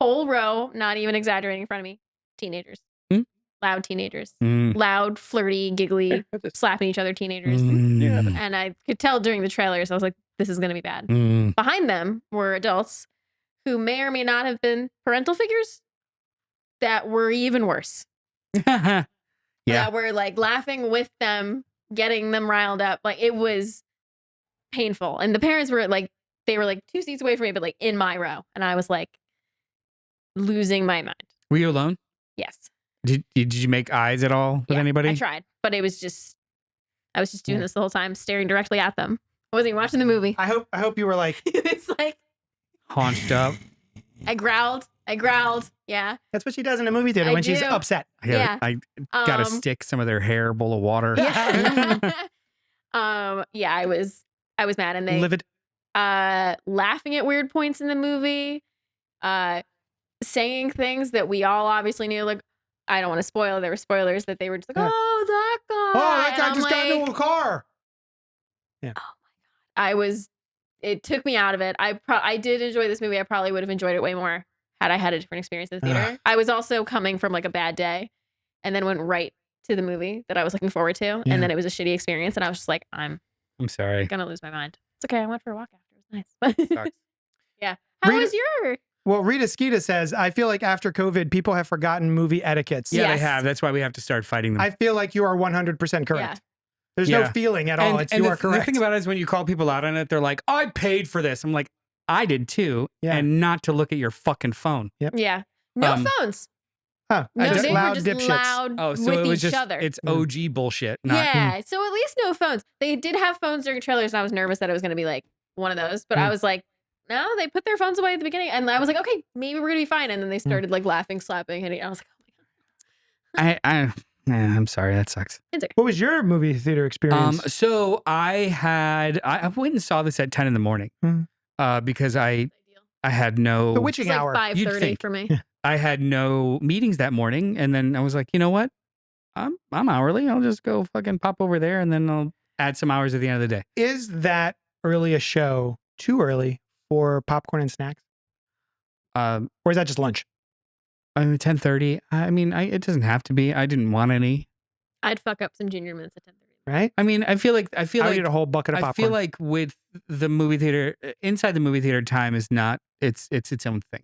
Whole row, not even exaggerating in front of me. Teenagers. Mm. Loud teenagers. Mm. Loud, flirty, giggly, slapping each other teenagers. Mm. And I could tell during the trailers, I was like, this is going to be bad. Mm. Behind them were adults who may or may not have been parental figures that were even worse. Yeah. That were like laughing with them, getting them riled up. Like it was painful. And the parents were like, they were like 2 seats away from me, but like in my row. And I was like losing my mind. Were you alone? Yes. Did you make eyes at all with Yeah, anybody? I tried, but I was just doing Yeah. this the whole time, staring directly at them. I wasn't even watching the movie. I hope you were like, It's like Haunched up. I growled. Yeah. that's what she does in a movie theater I when she's do. upset. Yeah. I gotta stick some of their hair, bowl of water. Yeah. Yeah, I was mad, and they Livid. laughing at weird points in the movie, saying things that we all obviously knew. Like, I don't want to spoil. There were spoilers that they were just like, Yeah. "Oh, that guy." Oh, that And guy I'm just got into a car. It took me out of it. I did enjoy this movie. I probably would have enjoyed it way more had I had a different experience in the theater. I was also coming from like a bad day, and then went right to the movie that I was looking forward to, Yeah. and then it was a shitty experience, and I was just like, I'm I'm sorry. gonna lose my mind. It's okay. I went for a walk after. It was nice. Sucks. Yeah. How Rita- was your? Well, Rita Skeeta says, I feel like after COVID, people have forgotten movie etiquettes. Yeah, Yes. they have. That's why we have to start fighting them. I feel like you are 100% correct. Yeah. There's no Yeah. feeling at all. It's you the, are correct. The thing about it is when you call people out on it, they're like, I paid for this. I'm like, I did too. Yeah. And not to look at your fucking phone. Yeah. No Um, phones. Huh. No, Just they loud were just dipshits. loud Oh, so with it was each just, other. it's OG bullshit. Not, Yeah. So at least no phones. They did have phones during trailers, and I was nervous that it was going to be like one of those. But I was like, no, they put their phones away at the beginning, and I was like, okay, maybe we're gonna be fine. And then they started like laughing, slapping, hitting. I was like, oh my god. I'm sorry. That sucks. What was your movie theater experience? So I went and saw this at 10 in the morning because I had no The witching It's hour. like You'd 5:30 think. for me. I had no meetings that morning, and then I was like, you know what? I'm hourly. I'll just go fucking pop over there, and then I'll add some hours at the end of the day. Is that early a show too early for popcorn and snacks? Or is that just lunch? 10:30. I mean, it doesn't have to be. I didn't want any. I'd fuck up some junior mints at 10:30. Right? I mean, I feel like I would eat a whole bucket of I popcorn. feel like with the movie theater, inside the movie theater time is not, it's its own thing.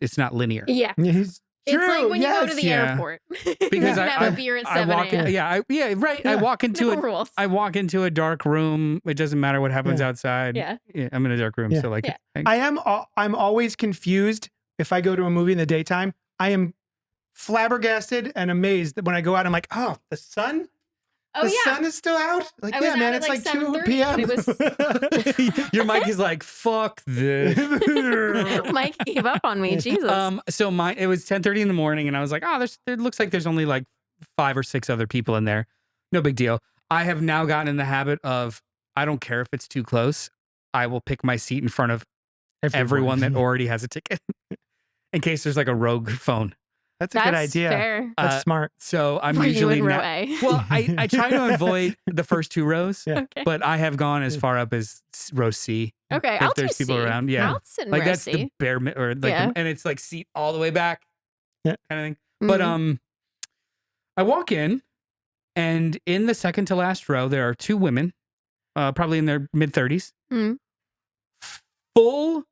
It's not linear. Yeah. It's It's like when you go to the Yeah. airport. Because you can I have a beer at 7 walk in, a.m. yeah, right. I Yeah. walk into No rules. I walk into a dark room. It doesn't matter what happens outside. Yeah. I'm in a dark room, Yeah. so like Yeah. I'm always confused if I go to a movie in the daytime. I am flabbergasted and amazed that when I go out, I'm like, oh, the sun? Oh, the yeah. sun is still out? Like, I was yeah, man, out it's at, like 2 7:30, p.m. and it your mic is like, fuck this. Mike gave up on me. Jesus. So it was 10:30 in the morning, and I was like, oh, it looks like there's only like 5 or 6 other people in there. No big deal. I have now gotten in the habit of, I don't care if it's too close. I will pick my seat in front of everyone that already has a ticket in case there's like a rogue phone. That's a good idea. Fair. That's smart. So I'm Were you usually in row A? well, I try to avoid the first 2 rows, Yeah. Okay. but I have gone as far up as row C. Okay. if I'll there's do people C. around, yeah. I'll sit in Like row that's C. the bare or like Yeah. and it's like seat all the way back, Yeah. kind of thing. But Mhm. I walk in, and in the second to last row there are 2 women, probably in their mid 30s, Mhm. full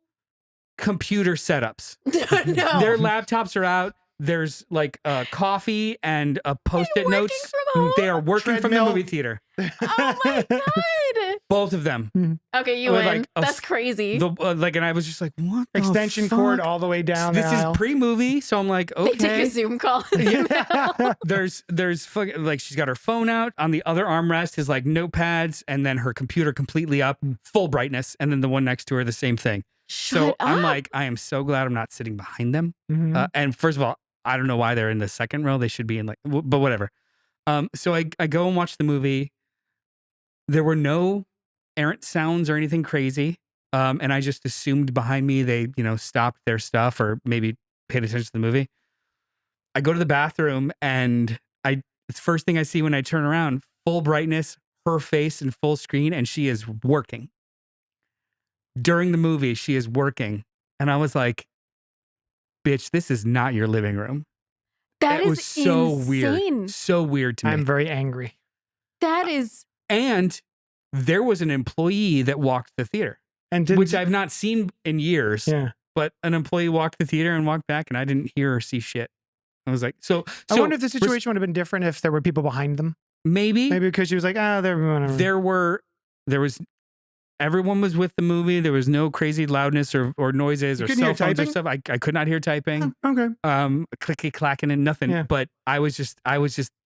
computer setups. No. Their laptops are out. There's like coffee and post-it working notes. from home? They are working from the Treadmill. movie theater. Oh my god. Both of them. Okay, you With, win. like, a That's crazy. The and I was just like, what? The Extension fuck? cord all the way down This the is aisle. pre-movie, so I'm like, They take okay. a Zoom call. Yeah. There's fucking, like, she's got her phone out on the other armrest is like notepads, and then her computer completely up, full brightness, and then the one next to her the same thing. So Shut I'm up. like, I am so glad I'm not sitting behind them. Mhm. And first of all, I don't know why they're in the second row. They should be in like, but whatever. So I go and watch the movie. There were no errant sounds or anything crazy. And I just assumed behind me they, stopped their stuff or maybe paid attention to the movie. I go to the bathroom, and it's the first thing I see when I turn around, full brightness, her face in full screen, and she is working. During the movie, she is working. And I was like, bitch, this is not your living room. That It is was so insane. weird. So weird to me. I'm very angry. That is And there was an employee that walked the theater, And didn't, which I've not seen in years. yeah. But an employee walked the theater and walked back, and I didn't hear or see shit. I was like, I wonder if the situation would have been different if there were people behind them. maybe Maybe because she was like, whatever. everyone was with the movie. There was no crazy loudness or noises You or couldn't cell hear phones or typing? stuff. I could not hear typing. Okay. Clicky clacking and nothing. Yeah. But I was just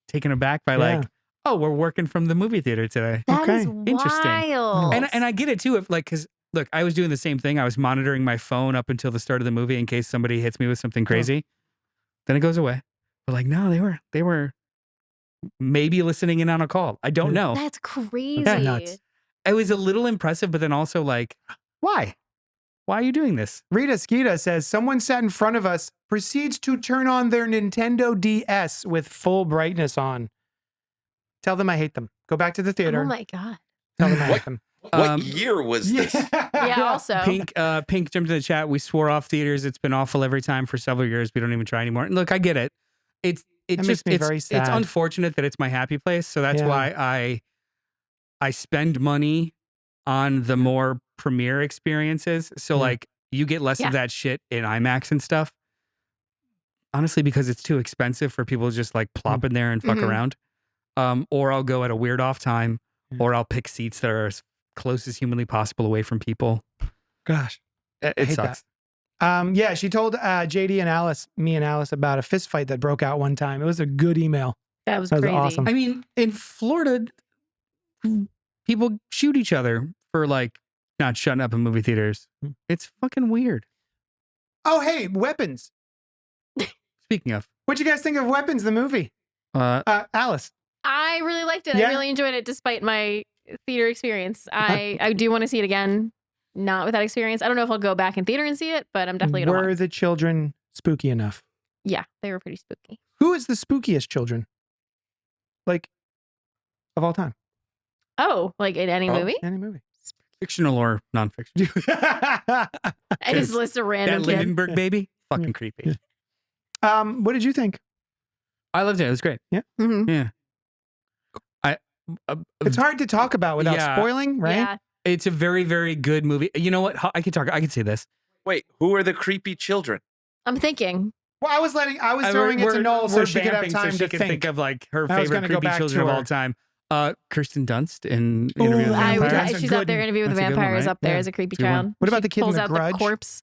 taken aback by Yeah. like, oh, we're working from the movie theater today. that is Okay. Interesting. wild. And I get it too. If like, cause look, I was doing the same thing. I was monitoring my phone up until the start of the movie in case somebody hits me with something crazy. Then it goes away. But like, no, they were maybe listening in on a call. I don't know. That's crazy. That's nuts. It was a little impressive, but then also like, why? Why are you doing this? Rita Skeeta says, someone sat in front of us, proceeds to turn on their Nintendo DS with full brightness on. Tell them I hate them. Go back to the theater. Oh my god. Tell them I hate them. What year was this? Yeah. Also. Pink jumped in the chat. We swore off theaters. It's been awful every time for several years. We don't even try anymore. And look, I get it. It That just makes me very it's sad. unfortunate that it's my happy place. So that's Yeah. why I spend money on the more premiere experiences. So Yeah. like you get less Yeah. of that shit in IMAX and stuff. Honestly, because it's too expensive for people to just like plop in there and fuck Mhm. around. Or I'll go at a weird off time, Yeah. or I'll pick seats that are as close as humanly possible away from people. Gosh. It hate sucks. Yeah, she told JD and me and Alice about a fist fight that broke out one time. It was a good email. That was That was crazy. awesome. I mean, in Florida, people shoot each other for like not shutting up in movie theaters. It's fucking weird. Oh, hey, Weapons. Speaking of, What'd you guys think of Weapons, the movie? Alice. I really liked it. Yeah? I really enjoyed it despite my theater experience. I do want to see it again. Not with that experience. I don't know if I'll go back in theater and see it, but I'm definitely gonna Were watch. the children spooky enough? Yeah, they were pretty spooky. Who is the spookiest children? Like, of all time? Oh, like in any Oh. movie? Any movie. fictional or nonfiction. I just list a That random kid. Lindenberg baby, fucking creepy. What did you think? I loved it. It was great. Mhm. Yeah. It's hard to talk about without Yeah. spoiling, right? Yeah. It's a very, very good movie. You know what? I can say this. Wait, who are the creepy children? I'm thinking. Well, I was throwing it to Noel so she could have vamping time so to she can think of like her I was favorite gonna go creepy back children to of her. all time. Kirsten Dunst in Interview with the I would, Vampire. That's a she's up good- there. Interview with the that's a good one, Vampire is right? up there Yeah. as a creepy Good one. child. What about She the kid in pulls The out Grudge? the corpse.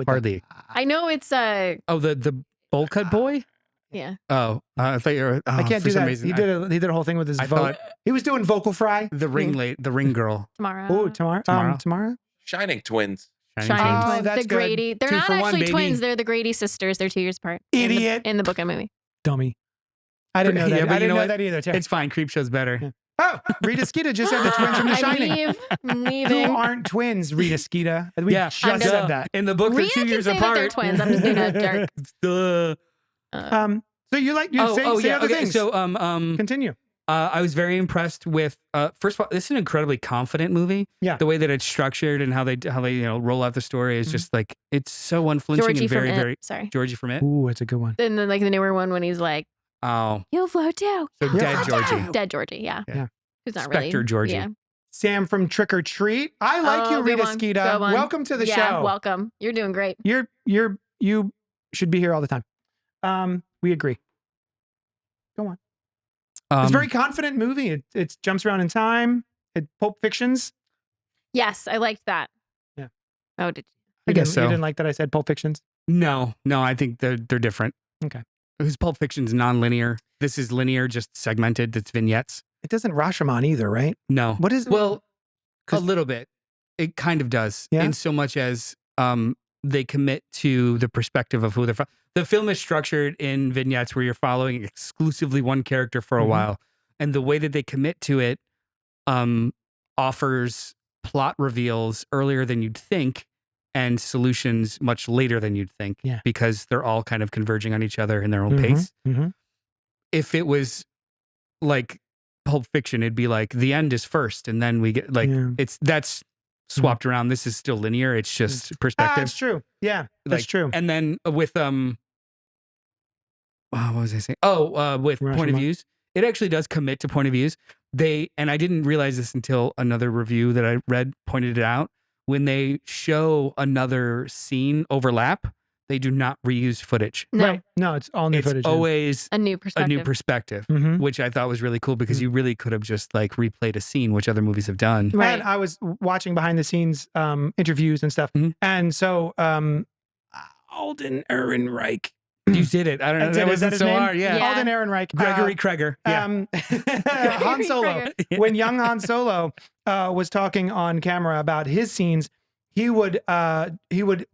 Hardly. I know it's Oh, the bowl cut boy. yeah. Oh, I thought you were. I can't for do some that. reason, He did a whole thing with his I vocal. thought He was doing vocal fry. the ring girl. Tomorrow. Oh, tomorrow. Tomorrow. Shining twins. Shining Oh, twins. that's The good. Grady. They're 2 not for 1, actually baby. twins. They're the Grady sisters. They're 2 years apart. Idiot. In the book and movie. Dummy. I didn't know Yeah, that. but I you didn't know know what? that either. Terry. It's fine. Creepshow's better. Yeah. Oh, Rita Skeeter just said the twins from The I Shining. leave. I'm Who leaving. aren't twins, Rita Skeeter? We Yeah, just I'm said that. In the book, they're Rita 2 can years say that they're apart. twins. I'm just being a jerk. Duh. So you say other things. So Continue. I was very impressed with. First of all, this is an incredibly confident movie. Yeah. The way that it's structured and how they roll out the story is just like it's so unflinching Georgie and very from It. very Sorry. Georgie from It. Ooh, it's a good one. And then like the newer one when he's like, Oh, "You'll float too." so Yeah. dead Georgie. Dead Georgie. Yeah. Yeah. Who's not Spectre really. Georgie. Yeah. Sam from Trick or Treat. I like Oh, you, good Rita one. Skeeter. Good one. Welcome to the Yeah, show. welcome. You're doing great. You should be here all the time. We agree. Go on. It's a very confident movie. It jumps around in time. Pulp Fictions. Yes, I liked that. Yeah. Oh, did I guess so. You didn't like that I said Pulp Fictions? No, I think they're different. Okay. Because Pulp Fiction's non-linear. This is linear, just segmented. It's vignettes. It doesn't Rashomon either, right? No. What is it? Well, a 'Cause- little bit. It kind of does. Yeah? In so much as they commit to the perspective of who they're from. The film is structured in vignettes where you're following exclusively one character for a Mhm. while. And the way that they commit to it offers plot reveals earlier than you'd think and solutions much later than you'd think. Yeah. Because they're all kind of converging on each other in their own Mhm, pace. mhm. If it was like Pulp Fiction, it'd be like the end is first and then we get like Yeah. that's swapped around. This is still linear. It's just perspective. That's true. Yeah, that's Like, true. And then with what was I saying? With point of Rashomon. views, it actually does commit to point of views. And I didn't realize this until another review that I read pointed it out. When they show another scene overlap, they do not reuse footage. no Right. No, it's all new It's footage. always a new a perspective? new perspective, Mhm. which I thought was really cool because Mm. you really could have just like replayed a scene, which other movies have done. Right. And I was watching behind the scenes interviews and stuff. Mhm. And so Alden Ehrenreich. You did it. I don't know. I did That it. Is wasn't that his so name? hard. Yeah. Yeah. Alden Ehrenreich. Gregory Kreger. Yeah. Han Solo. Kreger. When young Han Solo was talking on camera about his scenes, he would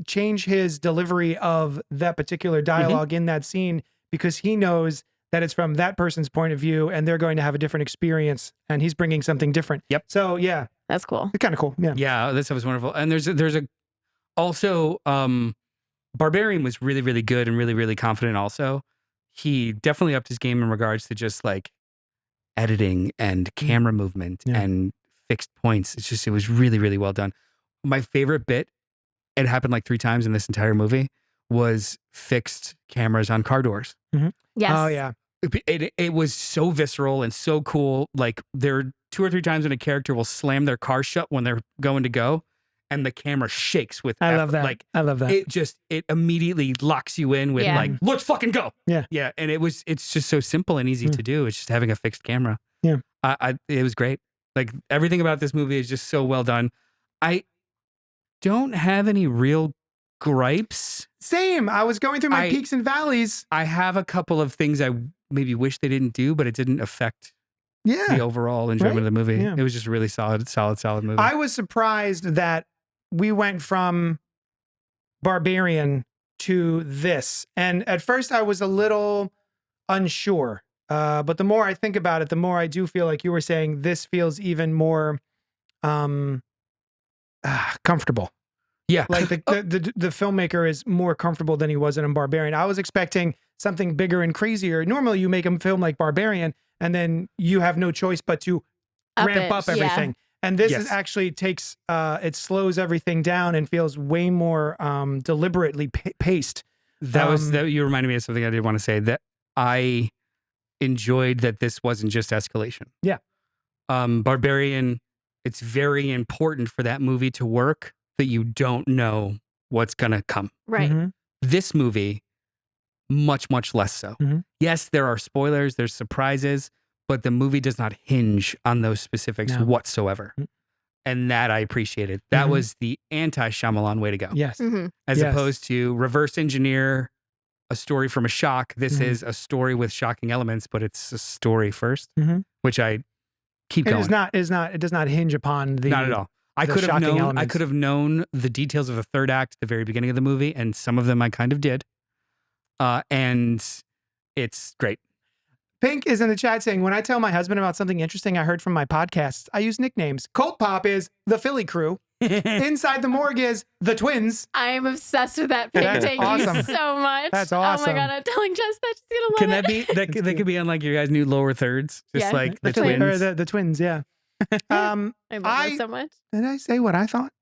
change his delivery of that particular dialogue in that scene because he knows that it's from that person's point of view and they're going to have a different experience and he's bringing something different. Yep. So yeah, That's cool. it's kind of cool. Yeah. Yeah, this stuff was wonderful. And there's a also Barbarian was really, really good and really, really confident also. He definitely upped his game in regards to just like editing and camera movement Yeah. and fixed points. It was really, really well done. My favorite bit, it happened like 3 times in this entire movie, was fixed cameras on car doors. Yes. Oh yeah. It was so visceral and so cool. Like there are 2 or 3 times when a character will slam their car shut when they're going to go, and the camera shakes with I effort. love that. Like I love that. it immediately locks you in with Yeah. like, let's fucking go. Yeah. Yeah. And it's just so simple and easy Yeah. to do. It's just having a fixed camera. Yeah. It was great. Like everything about this movie is just so well done. I don't have any real gripes. Same. I was going through my I- peaks and valleys. I have a couple of things I maybe wish they didn't do, but it didn't affect Yeah. the overall enjoyment Right. of the movie. Yeah. It was just a really solid movie. I was surprised that we went from Barbarian to this. And at first I was a little unsure. But the more I think about it, the more I do feel like you were saying this feels even more comfortable. yeah. Like the filmmaker is more comfortable than he was in Barbarian. I was expecting something bigger and crazier. Normally you make a film like Barbarian and then you have no choice but to ramp up Yeah. everything. And this is Yes. actually takes it slows everything down and feels way more deliberately paced. That you reminded me of something I did want to say, that I enjoyed that this wasn't just escalation. Yeah. Barbarian it's very important for that movie to work that you don't know what's going to come. Right. Mhm. This movie, much, much less so. Mhm. Yes, there are spoilers, there's surprises, but the movie does not hinge on those specifics No. whatsoever. Mm. And that I appreciated. That Mhm. was the anti-Shyamalan way to go. Yes. Mhm. As Yes. opposed to reverse engineer a story from a shock. This Mhm. is a story with shocking elements, but it's a story first, Mhm. which I keep It going. is not. It does not hinge upon the. Not at all. I the could have shocking known. I elements. could have known the details of the third act at the very beginning of the movie, and some of them I kind of did. And it's great. Pink is in the chat saying, when I tell my husband about something interesting I heard from my podcasts, I use nicknames. Cultpop is the Philly crew. Inside the Morgue is the Twins. I am obsessed with that pink. That's Thank awesome. you so much. That's Oh awesome. my god, I'm telling Jess that she's gonna love Can it. that be that could be on like your guys' new lower thirds? Just Yeah. like the Twins. twins. Or the Twins, yeah. I love I- that so much. Did I say what I thought?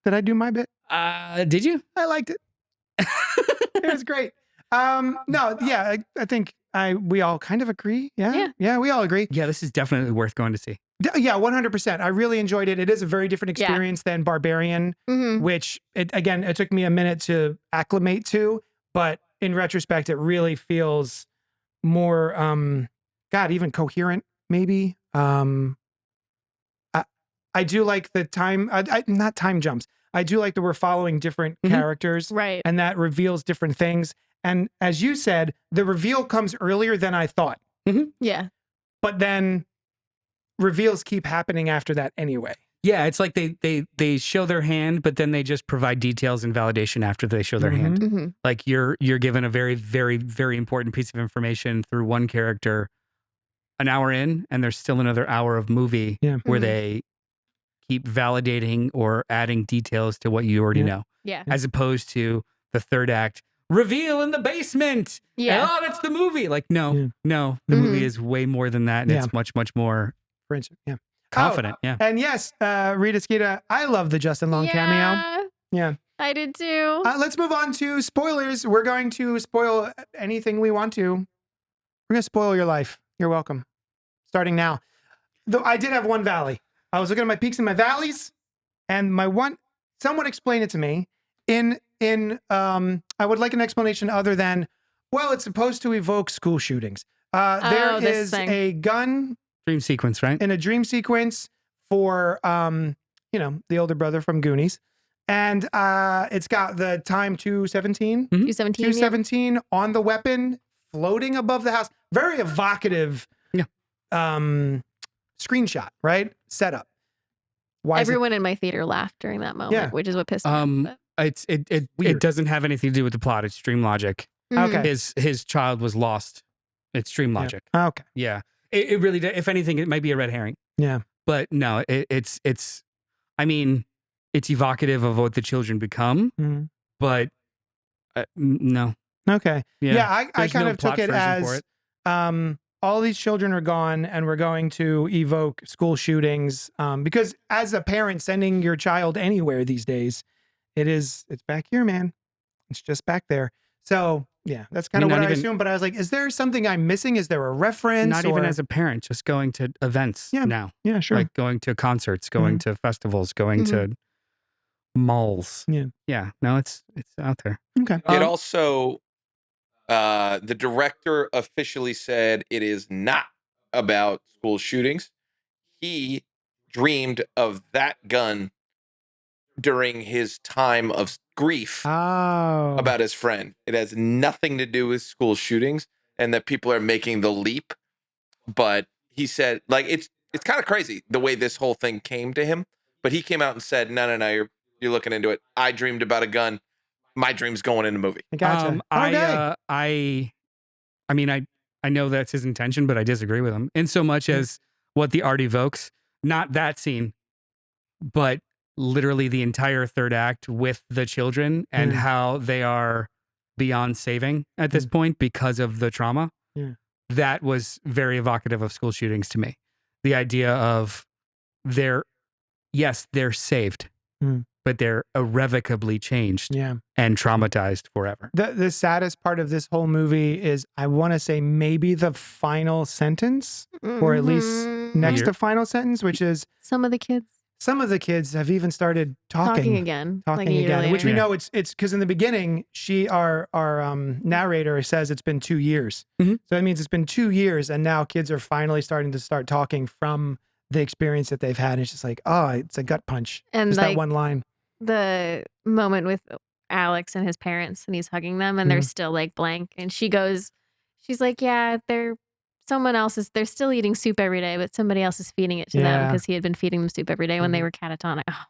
Did I do my bit? Did you? I liked it. It was great. No, yeah, I think we all kind of agree. Yeah. Yeah. We all agree. Yeah, this is definitely worth going to see. Yeah, 100%. I really enjoyed it. It is a very different Yeah. experience than Barbarian, Mhm. which it took me a minute to acclimate to, but in retrospect, it really feels more, even coherent, maybe. I do like the time, not time jumps. I do like that we're following different Mhm. characters, Right. and that reveals different things. And as you said, the reveal comes earlier than I thought, Yeah. but then reveals keep happening after that anyway. Yeah, it's like they show their hand, but then they just provide details and validation after they show their hand. Mhm. hmm Like you're given a very, very, very important piece of information through one character an hour in, and there's still another hour of movie Yeah. where Mhm. they keep validating or adding details to what you already Yeah. know, Yeah. as opposed to the third act reveal in the basement. Yeah. Oh, that's the movie. Like, no, Yeah. no, the Mhm. movie is way more than that. And Yeah. it's much, much more For instance, yeah. confident. Yeah. And yes, Rita Skeeta, I love the Justin Long cameo. Yeah. I did too. Let's move on to spoilers. We're going to spoil anything we want to. We're going to spoil your life. You're welcome. Starting now. Though I did have one valley. I was looking at my peaks and my valleys, and someone explained it to me I would like an explanation other than, well, it's supposed to evoke school shootings. There this is thing. a gun Dream sequence, right? in a dream sequence for the older brother from Goonies, and it's got the time 217 217. 217 on the weapon floating above the house. Very evocative screenshot, right? Setup. Why is it- Everyone in my theater laughed during that moment, Yeah. which is what pissed me off. It Weird. doesn't have anything to do with the plot. It's dream logic. but- Okay. His child was lost. It's dream logic. Okay. Yeah. It really, if anything, it might be a red herring. Yeah. But no, it's I mean, it's evocative of what the children become, Mhm. but no. Okay. Yeah, I There's kind no of took plot it version for as all these children are gone and we're going to evoke school shootings. Because as a parent sending your child anywhere these days, it's back here, man. It's just back there. So yeah, that's kind of mean, what not I even- assumed. But I was like, is there something I'm missing? Is there a reference? Not even or- as a parent, just going to events Yeah, now. Yeah, sure. Like going to concerts, going to festivals, going to malls. Yeah. Yeah. No, it's out there. Okay. It also, the director officially said it is not about school shootings. He dreamed of that gun during his time of grief Oh. about his friend. It has nothing to do with school shootings, and that people are making the leap. But he said, like, it's kind of crazy the way this whole thing came to him. But he came out and said, no, you're looking into it. I dreamed about a gun. My dream's going in the movie. I gotcha. Okay. I know that's his intention, but I disagree with him in so much as what the art evokes. Not that scene, but literally the entire third act with the children and Mm. how they are beyond saving at this point because of the trauma. Yeah. That was very evocative of school shootings to me. The idea of they're saved, but they're irrevocably changed Yeah. and traumatized forever. The saddest part of this whole movie is, I want to say, maybe the final sentence, or at least next You're- to final sentence, which is Some of the kids some of the kids have even started talking again. talking like a year again, later. which we Yeah. know it's because in the beginning our narrator says it's been 2 years, Mhm. so that means it's been 2 years, and now kids are finally starting to start talking from the experience that they've had. It's just like, oh, it's a gut punch, And just like that one line. the moment with Alex and his parents, and he's hugging them, and they're Mhm. still like blank. And she's like, yeah, they're still eating soup every day, but somebody else is feeding it to them Yeah. because he had been feeding them soup every day when they were catatonic. Oh.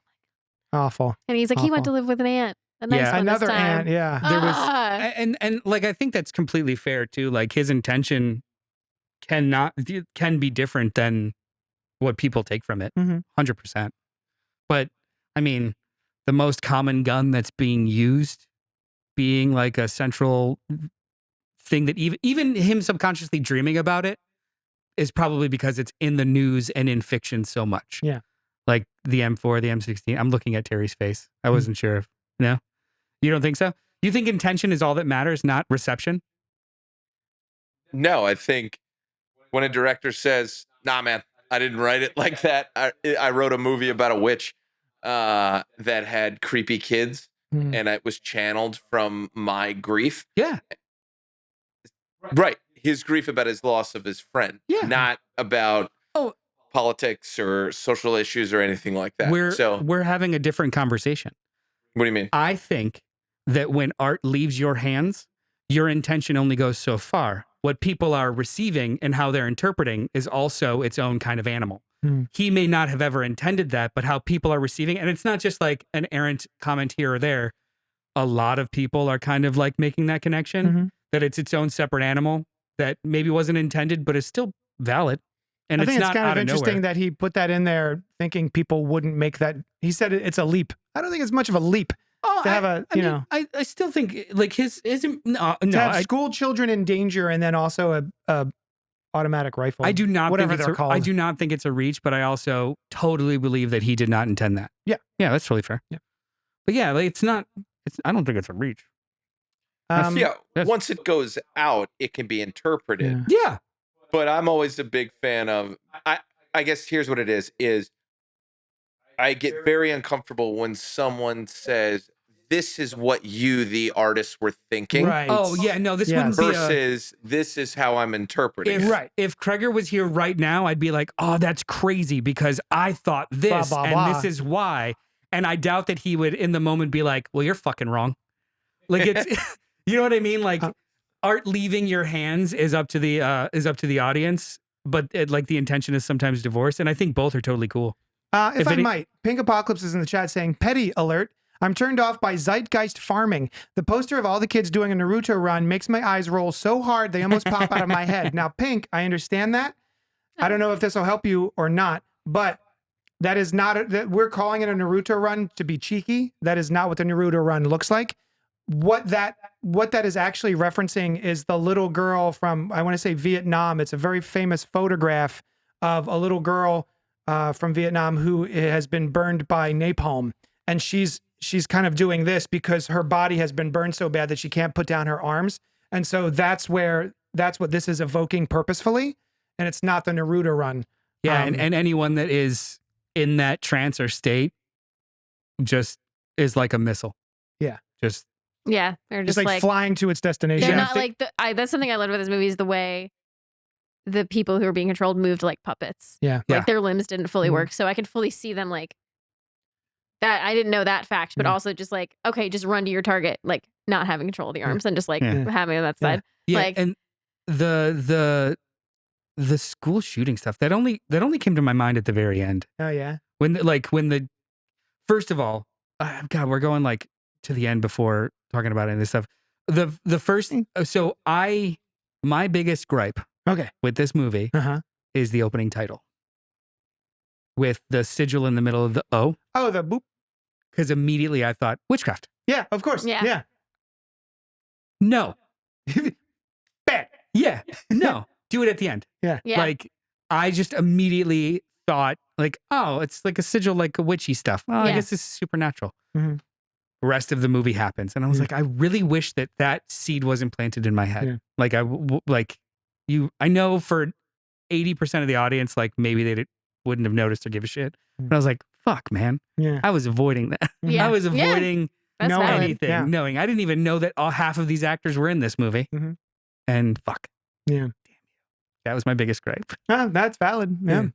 Awful. And he's like, he went Awful. to live with an aunt. A nice Yeah. one this Another time. aunt, yeah. There was Ah. and like I think that's completely fair too. Like his intention can be different than what people take from it. Mhm. 100%. But I mean, the most common gun that's being used being like a central thing that even him subconsciously dreaming about it is probably because it's in the news and in fiction so much. Yeah. Like the M4, the M16. I'm looking at Terry's face. I Hmm. wasn't sure if no. You don't think so? You think intention is all that matters, not reception? No, I think when a director says, "Nah, man, I didn't write it like that. I wrote a movie about a witch that had creepy kids, Mm. and it was channeled from my grief." Yeah. Right, his grief about his loss of his friend, Yeah. not about Oh. politics or social issues or anything like that. We're having a different conversation. What do you mean? I think that when art leaves your hands, your intention only goes so far. What people are receiving and how they're interpreting is also its own kind of animal. Hmm. He may not have ever intended that, but how people are receiving, and it's not just like an errant comment here or there. A lot of people are kind of like making that connection Mhm. that it's its own separate animal that maybe wasn't intended, but is still valid. And I it's think it's not kind out of of interesting nowhere. that he put that in there thinking people wouldn't make that. He said it's a leap. I don't think it's much of a leap Oh, to have a, I mean, I still think like his no, to have I school children in danger and then also a automatic rifle. I do not whatever think it's they're called. I do not think it's a reach, but I also totally believe that he did not intend that. Yeah. Yeah, that's totally fair. Yeah. But yeah, like I don't think it's a reach. Yeah, that's- once it goes out, it can be interpreted. Yeah. Yeah. But I'm always a big fan of. I guess here's what it is I get very uncomfortable when someone says, "This is what you, the artist, were thinking," Right. Oh yeah, no, this Yes. wouldn't be a versus "This is how I'm interpreting." if, it." Right. if Kreger was here right now, I'd be like, oh, that's crazy because I thought this blah, and blah. this is why. And I doubt that he would in the moment be like, well, you're fucking wrong. Like it's you know what I mean? Like art leaving your hands is up to the audience, but like the intention is sometimes divorced. And I think both are totally cool. If I might, Pink Apocalypse is in the chat saying, petty alert. I'm turned off by zeitgeist farming. The poster of all the kids doing a Naruto run makes my eyes roll so hard they almost pop out of my head. Now, Pink, I understand that. I don't know if this will help you or not, but that is not, that we're calling it a Naruto run to be cheeky. That is not what the Naruto run looks like. What that is actually referencing is the little girl from, I want to say Vietnam. It's a very famous photograph of a little girl from Vietnam who has been burned by napalm. And she's kind of doing this because her body has been burned so bad that she can't put down her arms. And so that's what this is evoking purposefully. And it's not the Naruto run. Yeah, and anyone that is in that trance or state just is like a missile. Yeah. Just Yeah, they're Just just like flying to its destination. they're Yeah, not like that's something I loved about this movie is the way the people who are being controlled moved like puppets. Yeah. Yeah. Like their limbs didn't fully Mhm. work, so I could fully see them like that. I didn't know that fact, but Yeah. also just like okay, just run to your target, like not having control of the arms and just like Yeah. having it on that Yeah. side. yeah, Like- and the school shooting stuff that only came to my mind at the very end. Oh, yeah. When the first of all, God, we're going like to the end before talking about any of this stuff. The first so my biggest gripe Okay. with this movie Uh-huh. is the opening title with the sigil in the middle of the O, Oh, the boop. because immediately I thought witchcraft. Yeah, of course. Yeah. Yeah. No, Bad. yeah, no, do it at the end. Yeah. Like I just immediately thought like, oh, it's like a sigil, like a witchy stuff. Oh, I Yeah. guess this is supernatural. Mhm. Rest of the movie happens, and I was Yeah. like, I really wish that seed wasn't planted in my head. Yeah. Like I know for 80% of the audience, like maybe they wouldn't have noticed or give a shit. But I was like, fuck, man. Yeah. I was avoiding that. Yeah. I was avoiding That's No, valid. anything, Yeah. knowing. I didn't even know that half of these actors were in this movie. Mhm. And fuck. Yeah. That was my biggest gripe. That's valid. Yeah.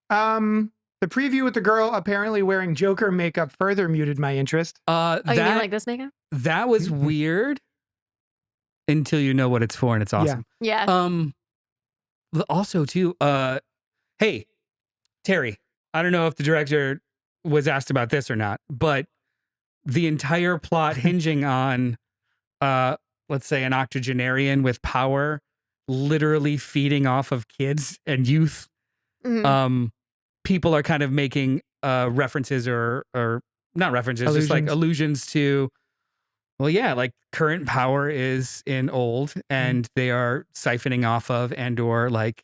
The preview with the girl apparently wearing Joker makeup further muted my interest. Oh, you mean like this makeup? That was weird until you know what it's for, and it's awesome. Yeah. Also, too, hey, Terry, I don't know if the director was asked about this or not, but the entire plot hinging on, let's say, an octogenarian with power literally feeding off of kids and youth. Mhm. People are kind of making references or not references, just like allusions to, well, yeah, like current power is in old and they are siphoning off of and or like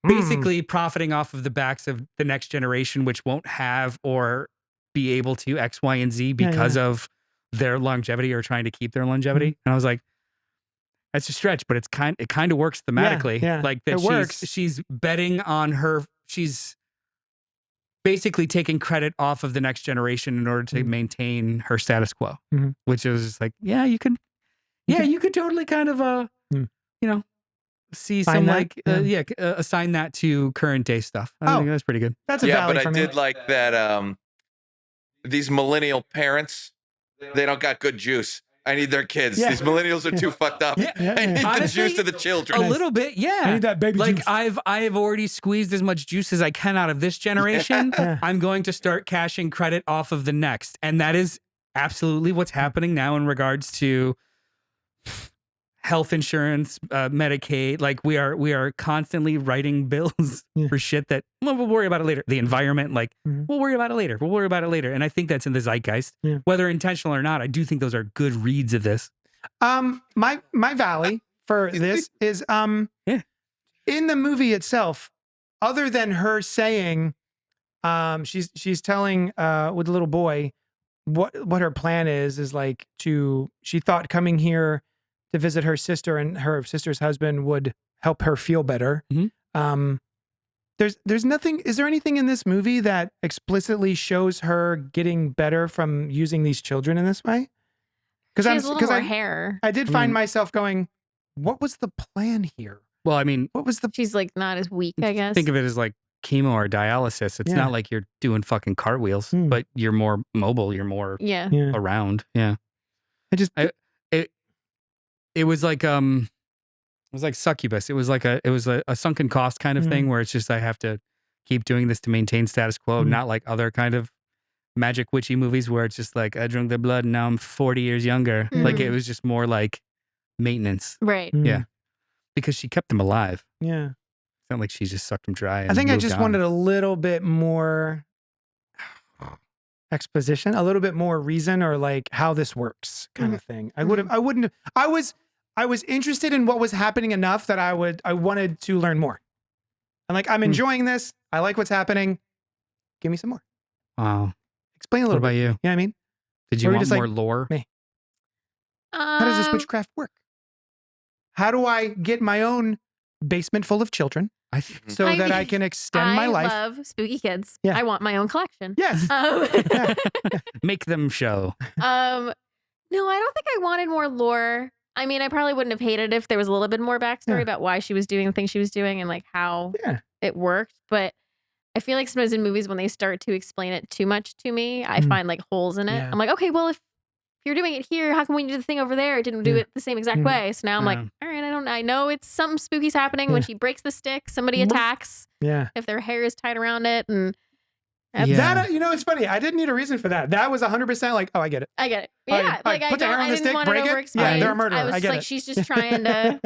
basically profiting off of the backs of the next generation, which won't have or be able to X, Y, and Z because of their longevity or trying to keep their longevity. And I was like, that's a stretch, but it kind of works thematically. Yeah, like that it works. she's betting on her. She's basically taking credit off of the next generation in order to maintain her status quo, which is just like, yeah, you could totally kind of, see Find some that? assign that to current day stuff. I think that's pretty good. That's a Yeah, valid but for I me. did like that. These millennial parents, they don't got good juice. I need their kids. Yeah. These millennials are too fucked up. Yeah. I need Honestly, the juice to the children. A little bit, yeah. I need that baby like juice. I have already squeezed as much juice as I can out of this generation. Yeah. I'm going to start cashing credit off of the next, and that is absolutely what's happening now in regards to health insurance, Medicaid. Like we are constantly writing bills for shit that we'll worry about it later. The environment, like we'll worry about it later. We'll worry about it later. And I think that's in the zeitgeist, whether intentional or not. I do think those are good reads of this. My valley for this is in the movie itself, other than her saying she's telling with the little boy what her plan is like she thought coming here to visit her sister and her sister's husband would help her feel better. There's nothing. Is there anything in this movie that explicitly shows her getting better from using these children in this way? She has a little more hair. I did find myself going, what was the plan here? Well, I mean, what was the? She's like not as weak, I guess. Think of it as like chemo or dialysis. It's not like you're doing fucking cartwheels, but you're more mobile. You're more around. Yeah. It was like succubus. It was like a sunken cost kind of thing where it's just I have to keep doing this to maintain status quo, not like other kind of magic witchy movies where it's just like I drank the blood and now I'm 40 years younger. Like it was just more like maintenance. Right. Yeah. Because she kept them alive. Yeah. It's not like she just sucked them dry. And I think I moved just on. wanted a little bit more exposition, a little bit more reason or like how this works kind of thing. I was interested in what was happening enough that I wanted to learn more. And like, I'm enjoying this. I like what's happening. Give me some more. Wow. Explain a little What bit. about you? You know what I mean? Did you Or want just like, more lore? Me. How does this witchcraft work? How do I get my own basement full of children so that I can extend my life? I love spooky kids. Yeah. I want my own collection. Yes. Make them show. No, I don't think I wanted more lore. I mean, I probably wouldn't have hated it if there was a little bit more backstory about why she was doing the things she was doing and like how it worked. But I feel like sometimes in movies when they start to explain it too much to me, I find like holes in it. Yeah. I'm like, okay, well, if you're doing it here, how come when you do the thing over there, it didn't do it the same exact way? So now I'm like, all right, I know it's something spooky's happening. When she breaks the stick, somebody attacks. Yeah. If their hair is tied around it. And that, it's funny. I didn't need a reason for that. That was 100% like, oh, I get it. I get it. Yeah. Like, put the hair on I the didn't stick, want break it it. over-explained. Yeah, they're a murderer. I was I just get like, it. she's just trying to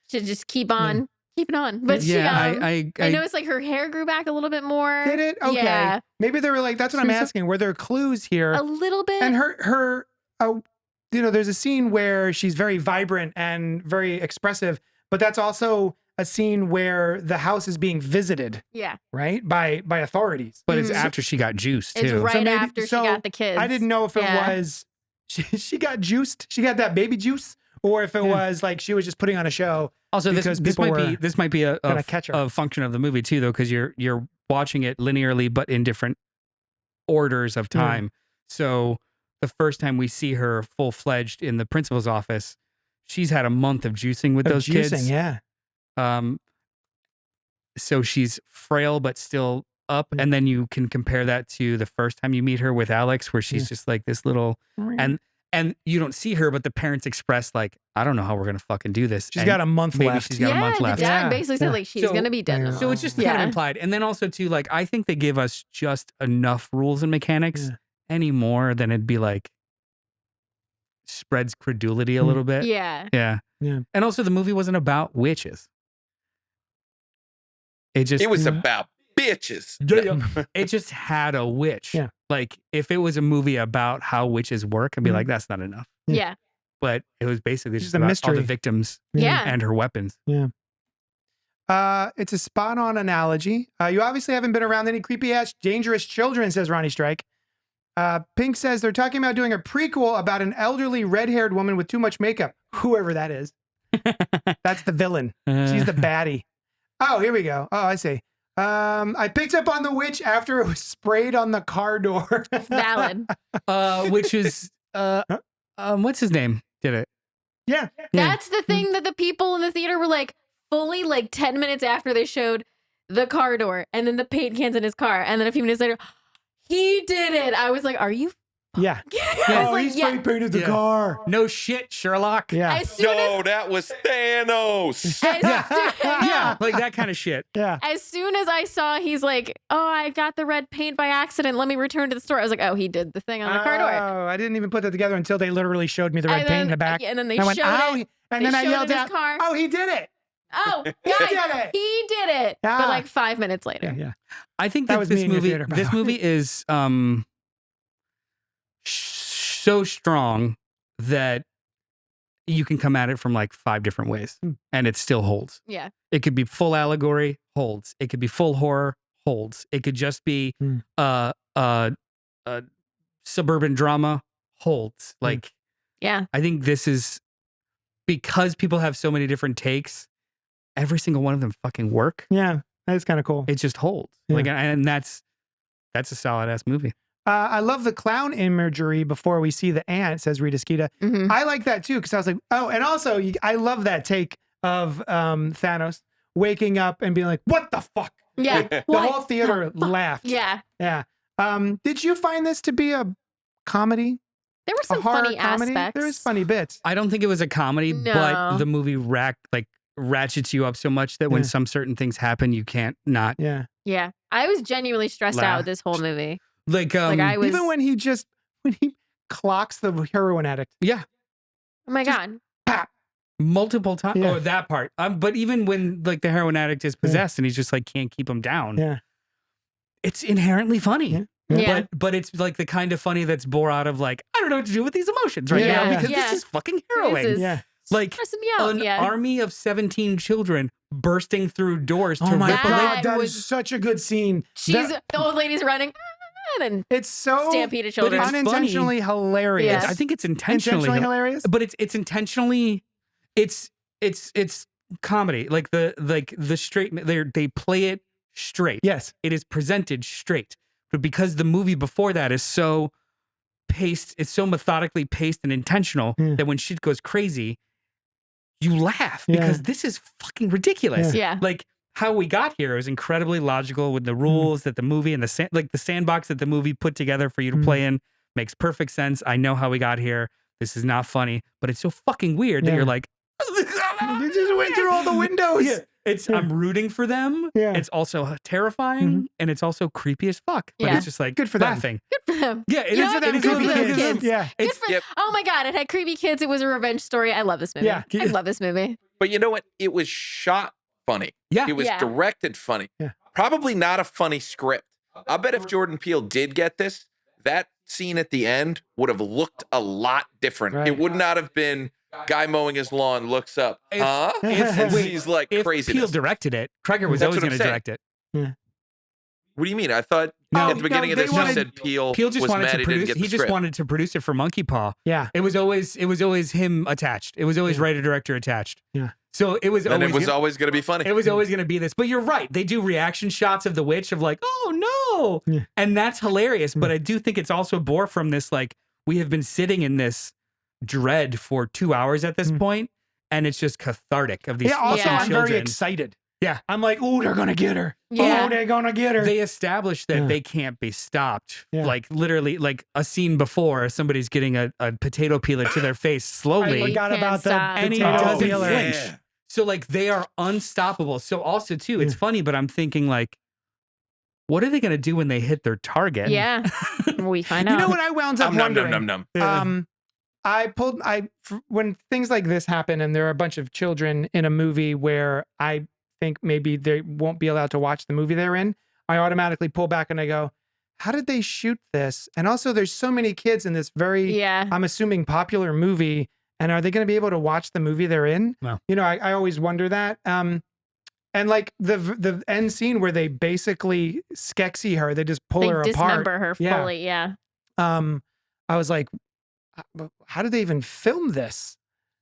just keep on. Keep it on. But I noticed like her hair grew back a little bit more. Did it? Okay. Yeah. Maybe they were like, that's what I'm asking. Were there clues here? A little bit. And her there's a scene where she's very vibrant and very expressive, but that's also a scene where the house is being visited. Yeah. Right? By authorities. But it's after she got juiced too. It's right So maybe- after she got the kids. I didn't know if it was she got juiced. She got that baby juice. or if it was like she was just putting on a show. Also, Because this people might be a gonna catch her. a function of the movie too, though, because you're watching it linearly, but in different orders of time. So the first time we see her full fledged in the principal's office, she's had a month of juicing with those kids. Yeah. So she's frail but still up, and then you can compare that to the first time you meet her with Alex, where she's just like this little and you don't see her, but the parents express like, I don't know how we're gonna fucking do this. She's And got a month maybe left. she's got a month the left. dad Yeah. basically said like she's So- gonna be dead. in a So it's month. just kind of implied. And then also too, like, I think they give us just enough rules and mechanics any more than it'd be like spreads credulity a little bit. Yeah. Yeah. Yeah. And also the movie wasn't about witches. It was about bitches. It just had a witch. Yeah. Like if it was a movie about how witches work, I'd be like, that's not enough. Yeah. But it was basically just a about all mystery. the victims Yeah. and her weapons. It's a spot-on analogy. You obviously haven't been around any creepy-ass, dangerous children, says Ronnie Strike. Pink says they're talking about doing a prequel about an elderly red-haired woman with too much makeup. Whoever that is. That's the villain. She's the baddie. Oh, here we go. Oh, I see. I picked up on the witch after it was sprayed on the car door. Valid. Which is what's his name? Did it? Yeah. That's the thing that the people in the theater were like fully like 10 minutes after they showed the car door and then the paint cans in his car. And then a few minutes later, he did it. I was like, are you? Yeah. I was Oh, like, he spray painted the car. No shit, Sherlock. Yeah. As soon No, that was Thanos. Yeah, like that kind of shit. Yeah. As soon as I saw he's like, oh, I got the red paint by accident. Let me return to the store. I was like, oh, he did the thing on the car door. Oh, I didn't even put that together until they literally showed me the red And paint in then- the back. And then they I went, showed "Ow," it. and They then I showed yelled it in his out, car. "Oh, he did it!" Oh, He guys, did it. he did it. Yeah. But like 5 minutes later. Yeah. I think That that was me this in your movie theater, by the way. movie is so strong that you can come at it from like 5 different ways and it still holds. Yeah. It could be full allegory, holds. It could be full horror, holds. It could just be suburban drama, holds. Like Yeah. I think this is because people have so many different takes, every single one of them fucking work. Yeah, that's kind of cool. It just holds. Yeah. Like and that's a solid ass movie. I love the clown imagery before we see the ant, says Rita Skeeta. Mhm. I like that too, because I was like, oh, and also I love that take of Thanos waking up and being like, what the fuck? Yeah. Like, the What whole theater laughed. Yeah. Yeah. Did you find this to be a comedy? There were A some horror funny comedy? aspects. There was funny bits. I don't think it was a comedy, but No. the movie ratchets you up so much that when Yeah. some certain things happen, you can't not Yeah. Yeah. I was genuinely stressed Laugh. out this whole movie. like Like I was. Even when he clocks the heroin addict. yeah, Oh my just- God. multiple times. Yeah. Oh, that part. But even when like the heroin addict is possessed and he's just like can't keep him down. Yeah. It's inherently funny. Yeah. Yeah. But it's like the kind of funny that's bore out of like I don't know what to do with these emotions right Yeah. now because Yeah. this is fucking harrowing. This is Yeah. Like stressing me out. an Yeah. army of 17 children bursting through doors to Oh my rip That away. God, that was- is such a good scene. She's That- the old lady's running. And then it's so stampede of children. it's unintentionally hilarious. Yeah. I think it's Intentionally hilarious. but it's intentionally it's comedy like the straight they play it straight. Yes. It is presented straight, but because the movie before that is so paced, it's so methodically paced and intentional Yeah. that when shit goes crazy you laugh Yeah. because this is fucking ridiculous. Yeah. Like how we got here is incredibly logical with the rules that the movie and the sandbox that the movie put together for you to play in makes perfect sense. I know how we got here. This is not funny, but it's so fucking weird that Yeah. you're like, You just went through all the windows. yeah. I'm rooting for them. Yeah. It's also terrifying and it's also creepy as fuck. But Yeah. it's just like Good for them. laughing. Good for them. Yeah, it You is. know, It is good really for those good. kids. Yeah. Good for, Yep. Oh my God. It had creepy kids. It was a revenge story. I love this movie. Yeah. I love this movie. But you know what? It was shot funny. Yeah. It was Yeah. directed funny. Yeah. Probably not a funny script. I bet if Jordan Peele did get this, that scene at the end would have looked a lot different. Right. It would not have been guy mowing his lawn looks up, If- huh? if- And wait, sees like If craziness. Peele directed it, Kreger was That's always what I'm going to saying. direct it. What do you mean? I thought No, At the beginning of they this, you wanted- said Peele just was wanted mad to he didn't produce. get He the just script. wanted to produce it for Monkey Paw. Yeah. It was always him attached. It was always Yeah. writer director attached. Yeah. So it was And always it was always going to be funny. it was always going to be this. But you're right. They do reaction shots of the witch of like, oh no, Yeah. and that's hilarious. But I do think it's also born from this like we have been sitting in this dread for 2 hours at this point, and it's just cathartic of these. Yeah, also, fucking I'm very children. excited. Yeah. I'm like, oh, they're going to get her. Yeah. Oh, they're going to get her. They established that Yeah. they can't be stopped. Yeah. Like literally, like a scene before, somebody's getting a potato peeler to their face I slowly, forgot Can't about the stop. and he potato doesn't peeler. flinch. So like they are unstoppable. So also too, it's funny, but I'm thinking like, what are they going to do when they hit their target? Yeah. We find You out. know what I wound up Num, wondering? num, num, num. When things like this happen and there are a bunch of children in a movie where I think maybe they won't be allowed to watch the movie they're in, I automatically pull back and I go, how did they shoot this? And also there's so many kids in this very, Yeah. I'm assuming, popular movie. And are they going to be able to watch the movie they're in? No. You know, I always wonder that. And like the end scene where they basically Skeksis her, they just pull They her apart. dismember her Yeah. fully. Yeah. I was like, how did they even film this?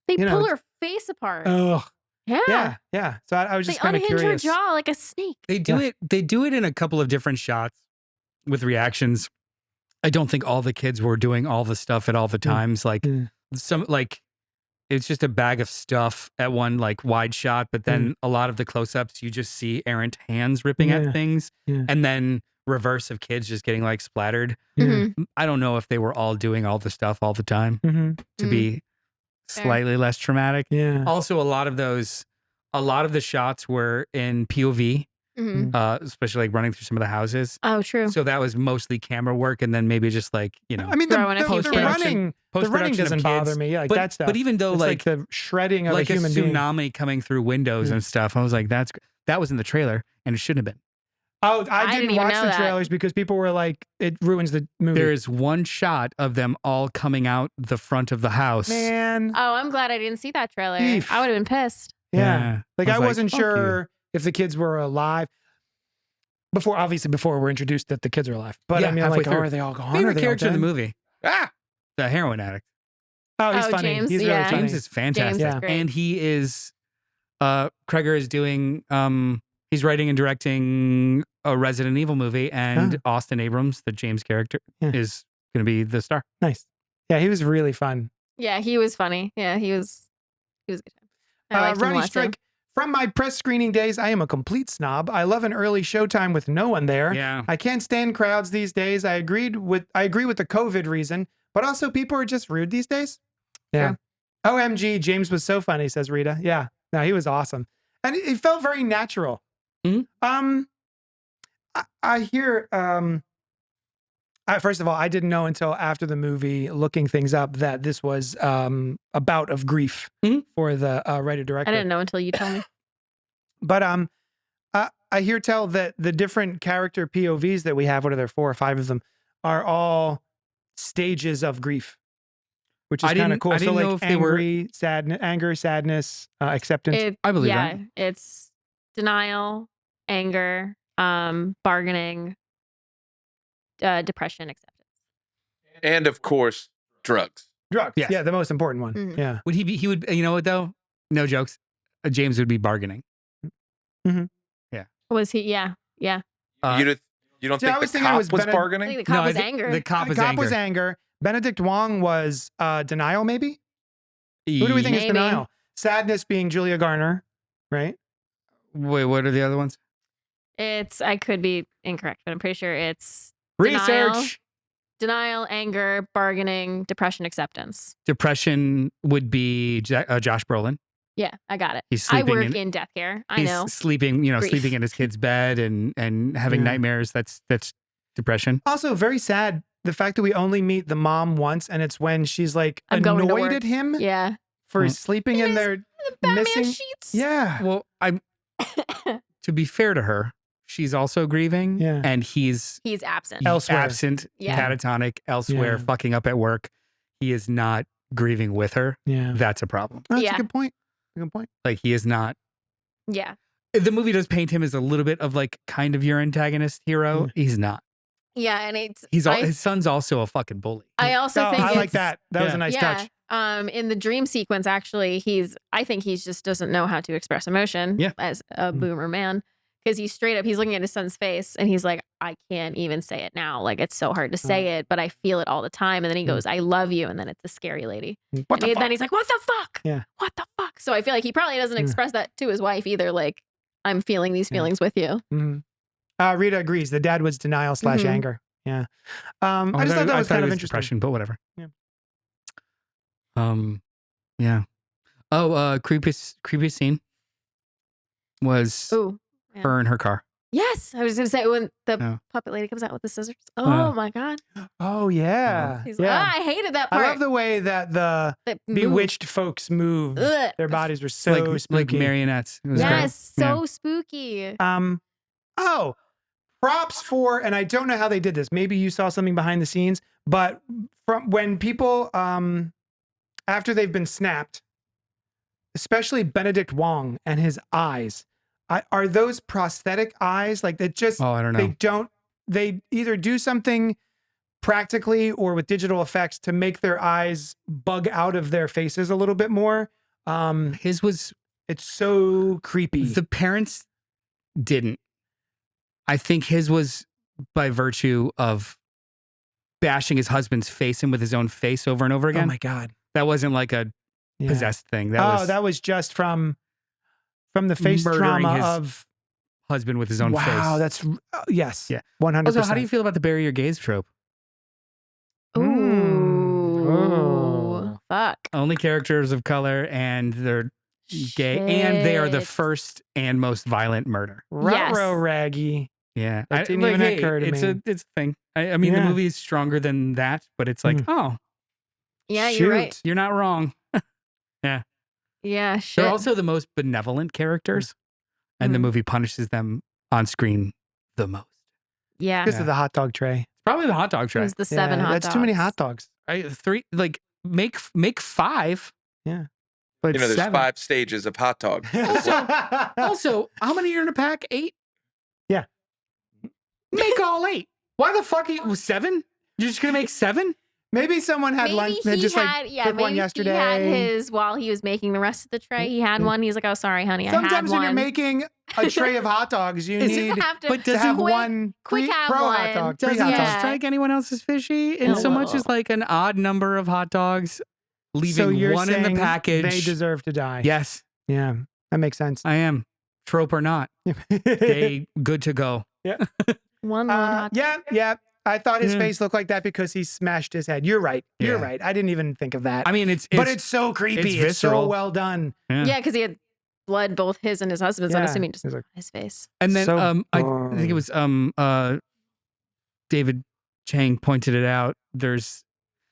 They You know, pull her face apart. Ugh. yeah. Yeah. So I was They just kind of unhinge curious. her jaw like a snake. They do it. They do it in a couple of different shots with reactions. I don't think all the kids were doing all the stuff at all the times. Like Mm. some like it's just a bag of stuff at one like wide shot, but then a lot of the close-ups you just see errant hands ripping Yeah. at things, Yeah. and then reverse of kids just getting like splattered. Yeah. Mhm. I don't know if they were all doing all the stuff all the time Mm-hmm. to Mm. be Fair. slightly less traumatic. Yeah. Also, a lot of the shots were in POV, Mhm. especially like running through some of the houses. Oh, true. So that was mostly camera work, and then maybe just like I mean, Throwing a few the kids. running post-production doesn't of bother kids. me. Yeah, like but, that stuff. But even though it's like the shredding of like a human being. tsunami coming through windows Yeah. and stuff, I was like, that was in the trailer, and it shouldn't have been. Oh, I I didn't didn't even watch know the that. trailers because people were like, it ruins the movie. There is one shot of them all coming out the front of the house. Man. Oh, I'm glad I didn't see that trailer. Eef. I would have been pissed. Yeah. Like I was wasn't "Fuck you." sure if the kids were alive. Before we're introduced that the kids are alive. But Yeah, I mean, halfway like, through. are they all gone? Are Favorite they all character in the dead? movie, Ah, the heroin addict. Oh, he's Oh, funny. James, He's yeah. really funny. James is fantastic. James Yeah. is great. And he is Kreger is doing he's writing and directing a Resident Evil movie, and Austin Abrams, the James character, Yeah. is going to be the star. Nice. Yeah, he was really fun. Yeah, he was funny. Yeah, he was a good time. I liked him Ronnie watching. Strick, from my press screening days, I am a complete snob. I love an early showtime with no one there. Yeah. I can't stand crowds these days. I agree with the COVID reason, but also people are just rude these days. Yeah. OMG, James was so funny, says Rita. Yeah. No, he was awesome. And it felt very natural. Mhm. I hear first of all, I didn't know until after the movie, looking things up, that this was a bout of grief Mhm. for the writer director. I didn't know until you told me. But I hear tell that the different character POVs that we have, what are there, 4 or 5 of them, are all stages of grief, which is I kind of didn't- cool. I So didn't know like if they were- anger, sadness, acceptance. I believe yeah, that. it's denial, anger, bargaining, depression, acceptance. and of course, drugs. Drugs. Yes. Yeah, the most important one. Mhm. Yeah. Would he would, you know what though? No jokes. James would be bargaining. Was he? Yeah, yeah. Uh, You don't See, I think was the thinking it cop was was Benedict- I bargaining? think the cop I was think anger. The cop The was cop anger. was anger. Benedict Wong was denial, maybe? Who do we think is Maybe. denial? Sadness being Julia Garner, right? Wait, what are the other ones? I could be incorrect, but I'm pretty sure it's Denial. Research. denial, anger, bargaining, depression, acceptance. Depression would be Josh Brolin. Yeah, I got it. He's I sleeping work in, in death care. I he's know. sleeping, Grief. sleeping in his kid's bed and having Yeah. nightmares. That's depression. Also, very sad the fact that we only meet the mom once, and it's when she's like I'm going to annoyed work. at him Yeah. for Mm. sleeping in their The Batman missing. sheets. Yeah. Well, to be fair to her, she's also grieving, Yeah. and he's He's absent. Elsewhere. absent, Yeah. catatonic, elsewhere, Yeah. fucking up at work. He is not grieving with her. Yeah. That's a problem. That's Yeah. a good point. Good point. Like he is not. Yeah. The movie does paint him as a little bit of like kind of your antagonist hero. Mm. He's not. Yeah, and it's his son's also a fucking bully. I also think I like it's- that. That was a nice touch. In the dream sequence, actually, I think he just doesn't know how to express emotion as a boomer man. Because he's looking at his son's face and he's like, I can't even say it now. Like, it's so hard to say it, but I feel it all the time. And then he goes, I love you. And then it's the scary lady. Then he's like, what the fuck? Yeah. What the fuck? So I feel like he probably doesn't express that to his wife either. Like, I'm feeling these feelings with you. Mm-hmm. Rita agrees. The dad was denial / anger. Yeah. I just thought that was kind of interesting. Depression, but whatever. Yeah. Yeah. Oh, creepy scene was her in her car. Yes, I was gonna say when the puppet lady comes out with the scissors. Oh my god. Oh yeah. He's like, I hated that part. I love the way that the bewitched folks moved. Ugh. Their bodies were so spooky. Like marionettes. It was Yes, great. so spooky. Props for, and I don't know how they did this. Maybe you saw something behind the scenes, but from when people after they've been snapped, especially Benedict Wong and his eyes. Are those prosthetic eyes? Like that just, I don't know. They either do something practically or with digital effects to make their eyes bug out of their faces a little bit more. It's so creepy. The parents didn't. I think his was by virtue of bashing his husband's face in with his own face over and over again. Oh my God. That wasn't like a possessed thing. That was just from the face trauma of husband with his own face. Wow, that's yes. Yeah. 100%. Also, how do you feel about the bury your gays trope? Ooh. Fuck. Only characters of color and they're gay and they are the first and most violent murder. Ruh-roh, Raggy. Yeah. That didn't even occur to me. It's a thing. I mean, the movie is stronger than that, but it's like, yeah, you're right. You're not wrong. Yeah. Yeah, shit. They're also the most benevolent characters, and the movie punishes them on screen the most. Yeah. Because of the hot dog tray. Probably the hot dog tray. It was the 7 hot dogs. That's too many hot dogs. Make 5. Yeah. But there's 7. 5 stages of hot dog. Also, how many are in a pack? 8? Yeah. Make all 8. Why the fuck? 7? You're just going to make 7? Maybe someone had lunch. They just took one yesterday. He had his while he was making the rest of the tray. He had one. He's like, "Oh, sorry, honey, I had one." Sometimes when you're making a tray of hot dogs, you need to have one quick pro hot dog. Does it strike anyone else as fishy in so much as like an odd number of hot dogs, leaving one in the package? They deserve to die. Yes. Yeah, that makes sense. I am. Trope or not, they good to go. Yeah. One hot dog. Yeah. I thought his face looked like that because he smashed his head. You're right. Yeah. You're right. I didn't even think of that. I mean, it's so creepy. It's so well done. Yeah, because he had blood, both his and his husband's. I'm assuming just his face. And then I think it was David Chang pointed it out. There's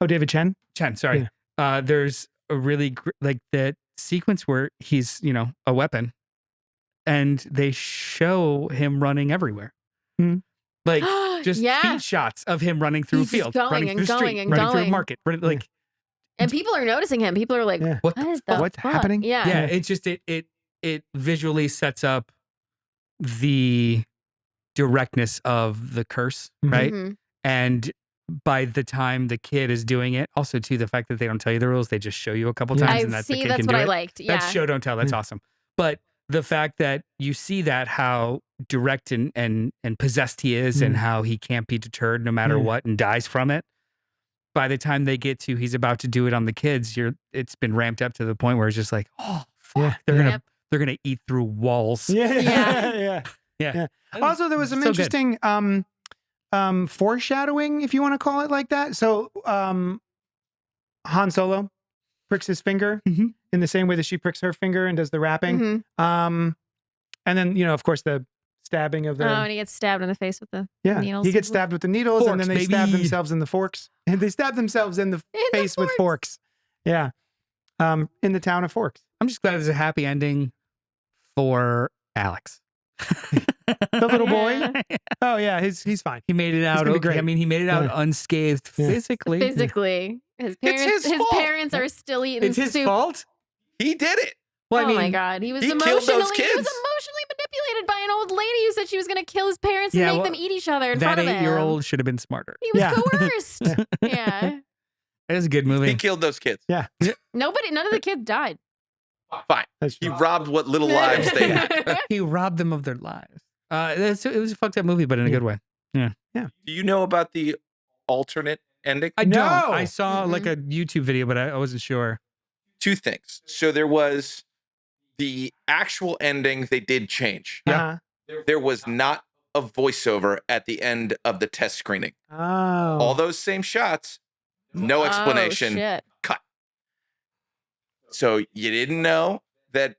David Chen. Sorry. Yeah. There's a really like the sequence where he's a weapon, and they show him running everywhere. Hmm. Like just feed shots of him running through a field, running through the street, running through a market, like. And people are noticing him. People are like, "What's happening?" Yeah. It's just it visually sets up the directness of the curse, right? Mm-hmm. And by the time the kid is doing it, also too the fact that they don't tell you the rules, they just show you a couple times, and that's the kid can do it. I liked. Yeah, that's show don't tell. That's awesome. But the fact that you see that how direct and possessed he is, and how he can't be deterred no matter what, and dies from it. By the time they get to he's about to do it on the kids, it's been ramped up to the point where it's just like, oh fuck, they're gonna eat through walls. Yeah. Also, there was some So interesting foreshadowing, if you want to call it like that. So Han Solo pricks his finger in the same way that she pricks her finger and does the wrapping. And then, of course, the stabbing of the... and he gets stabbed in the face with the needles. He gets stabbed with the needles, Forks, and then they stab themselves in the forks. And they stab themselves in the face with forks. Yeah. In the town of Forks. I'm just glad there's a happy ending for Alex. The little boy? Oh, yeah, he's fine. He made it out. Great. I mean, he made it out unscathed physically. His parents are still eating It's his soup. fault? He did it. Well, my God. He was he killed those kids. He was emotionally manipulated by an old lady who said that she was going to kill his parents and Yeah, make well, them eat each other in That front of him. 8-year-old should have been smarter. He was Yeah. coerced. Yeah. It was a good movie. He killed those kids. Yeah. None of the kids died. Fine. That's He true. robbed what little lives they had. He robbed them of their lives. It was a fucked up movie, but in a good way. Do you know about the alternate ending? I No. don't. I saw like a YouTube video, but I wasn't sure. Two things. So there was the actual ending they did change. Uh-huh. There was not a voiceover at the end of the test screening. Oh. All those same shots, no explanation. Oh, shit. Cut. So you didn't know that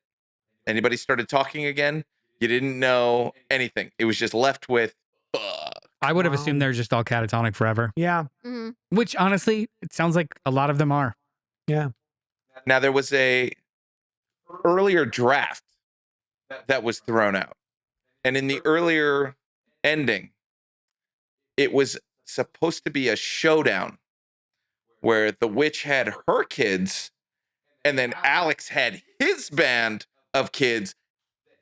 anybody started talking again. You didn't know anything. It was just left with, fuck. I would have Wow. assumed they're just all catatonic forever. Yeah. Mhm. Which honestly, it sounds like a lot of them are. Yeah. Now there was a earlier draft that was thrown out. And in the earlier ending, it was supposed to be a showdown where the witch had her kids and then Alex had his band of kids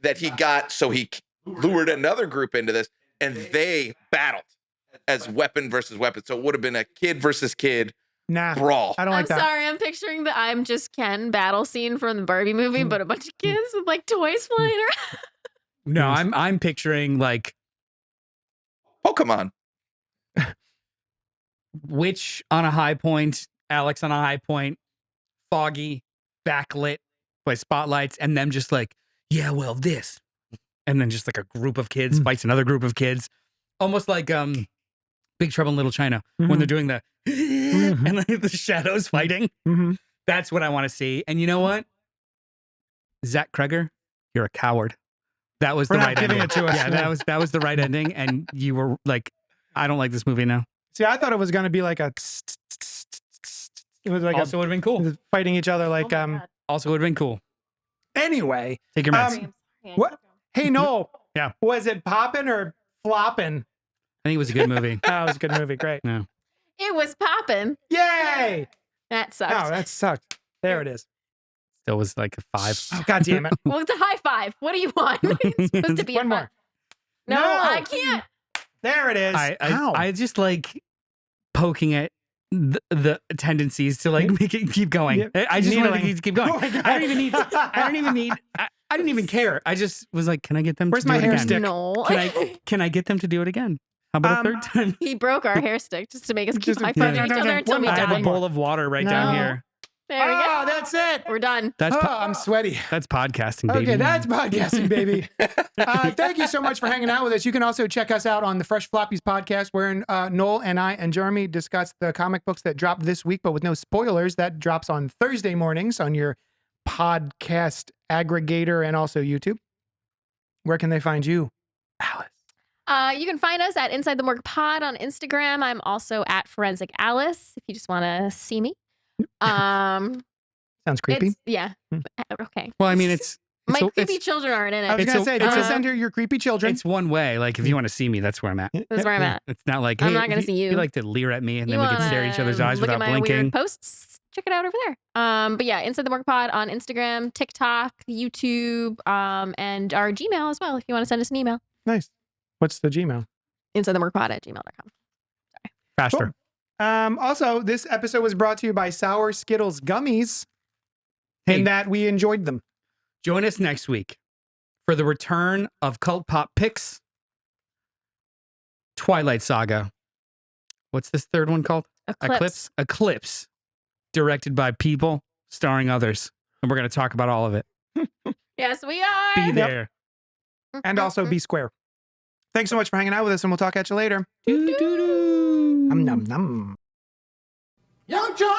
that he got. So he lured another group into this and they battled as weapon versus weapon. So it would have been a kid versus kid Nah. brawl. I don't I'm like that. sorry. I'm picturing the I'm Just Ken battle scene from the Barbie movie, but a bunch of kids with like toys flying around. No, Yes. I'm picturing like Pokemon. Witch on a high point, Alex on a high point, foggy, backlit by spotlights, and them just like, yeah, well, this. And then just like a group of kids fights another group of kids. Almost like Big Trouble in Little China when they're doing the and like the shadows fighting. Mhm. That's what I want to see. And you know what? Zach Kreger, you're a coward. That was We're the not right giving ending. it to us. Yeah, that was the right ending. And you were like, I don't like this movie now. See, I thought it was going to be like a. It was like Also would have been cool. fighting each other like Oh my God. Also would have been cool. Anyway, Take your meds. what? Hey, Noel. Yeah. Was it popping or flopping? I think it was a good movie. That was a good movie. Great. It was popping. Yay! That sucked. Oh, that sucked. There it is. Still was like a 5. Oh, God damn it. Well, it's a high five. What do you want? It's supposed to be One a more. five. No, No. I can't. There it is. Ow. I just like poking at the tendencies to like make it keep going. Yeah. I just wanted Needling. to keep going. Oh my God. I don't even need. I didn't even care. I just was like, can I get them? Where's to do my it hair again? stick? No. Can I get them to do it again? How about a third time? He broke our hair stick just to make us keep Just- high-fiving yeah. each other until we One I have a die. more. bowl of water right No. down here. There we go. Oh, that's it. We're done. That's Oh, I'm sweaty. that's podcasting, baby. Okay, that's podcasting, baby. Thank you so much for hanging out with us. You can also check us out on the Fresh Floppies podcast, wherein Noel and I and Jeremy discuss the comic books that dropped this week, but with no spoilers. That drops on Thursday mornings on your podcast aggregator and also YouTube. Where can they find you, Alice? You can find us at Inside the Morgue Pod on Instagram. I'm also at Forensic Alice if you just want to see me. Sounds creepy. Yeah. Hmm. Okay. Well, I mean, it's My it's, creepy it's, children aren't in I was it. it's going a- to say, it's don't a- send her your creepy children. it's one way. Like if you want to see me, that's where I'm at. That's where I'm at. It's not like I'm hey, not gonna if see you. You like to leer at me, and You then we can stare at each other's wanna eyes look without at my blinking. weird posts? Check it out over there. But yeah, Inside the Morgue Pod on Instagram, TikTok, YouTube, and our Gmail as well if you want to send us an email. Nice. What's the Gmail? InsideTheMorguePod@gmail.com. Faster. Also, this episode was brought to you by Sour Skittles Gummies, Hey, in that we enjoyed them. join us next week for the return of Cultpop Picks, Twilight Saga. What's this third one called? Eclipse, directed by people, starring others. And we're going to talk about all of it. Yes, we are. Be there. And also be square. Thanks so much for hanging out with us, and we'll talk at you later. Doo-doo-doo. Nom nom nom. Young John!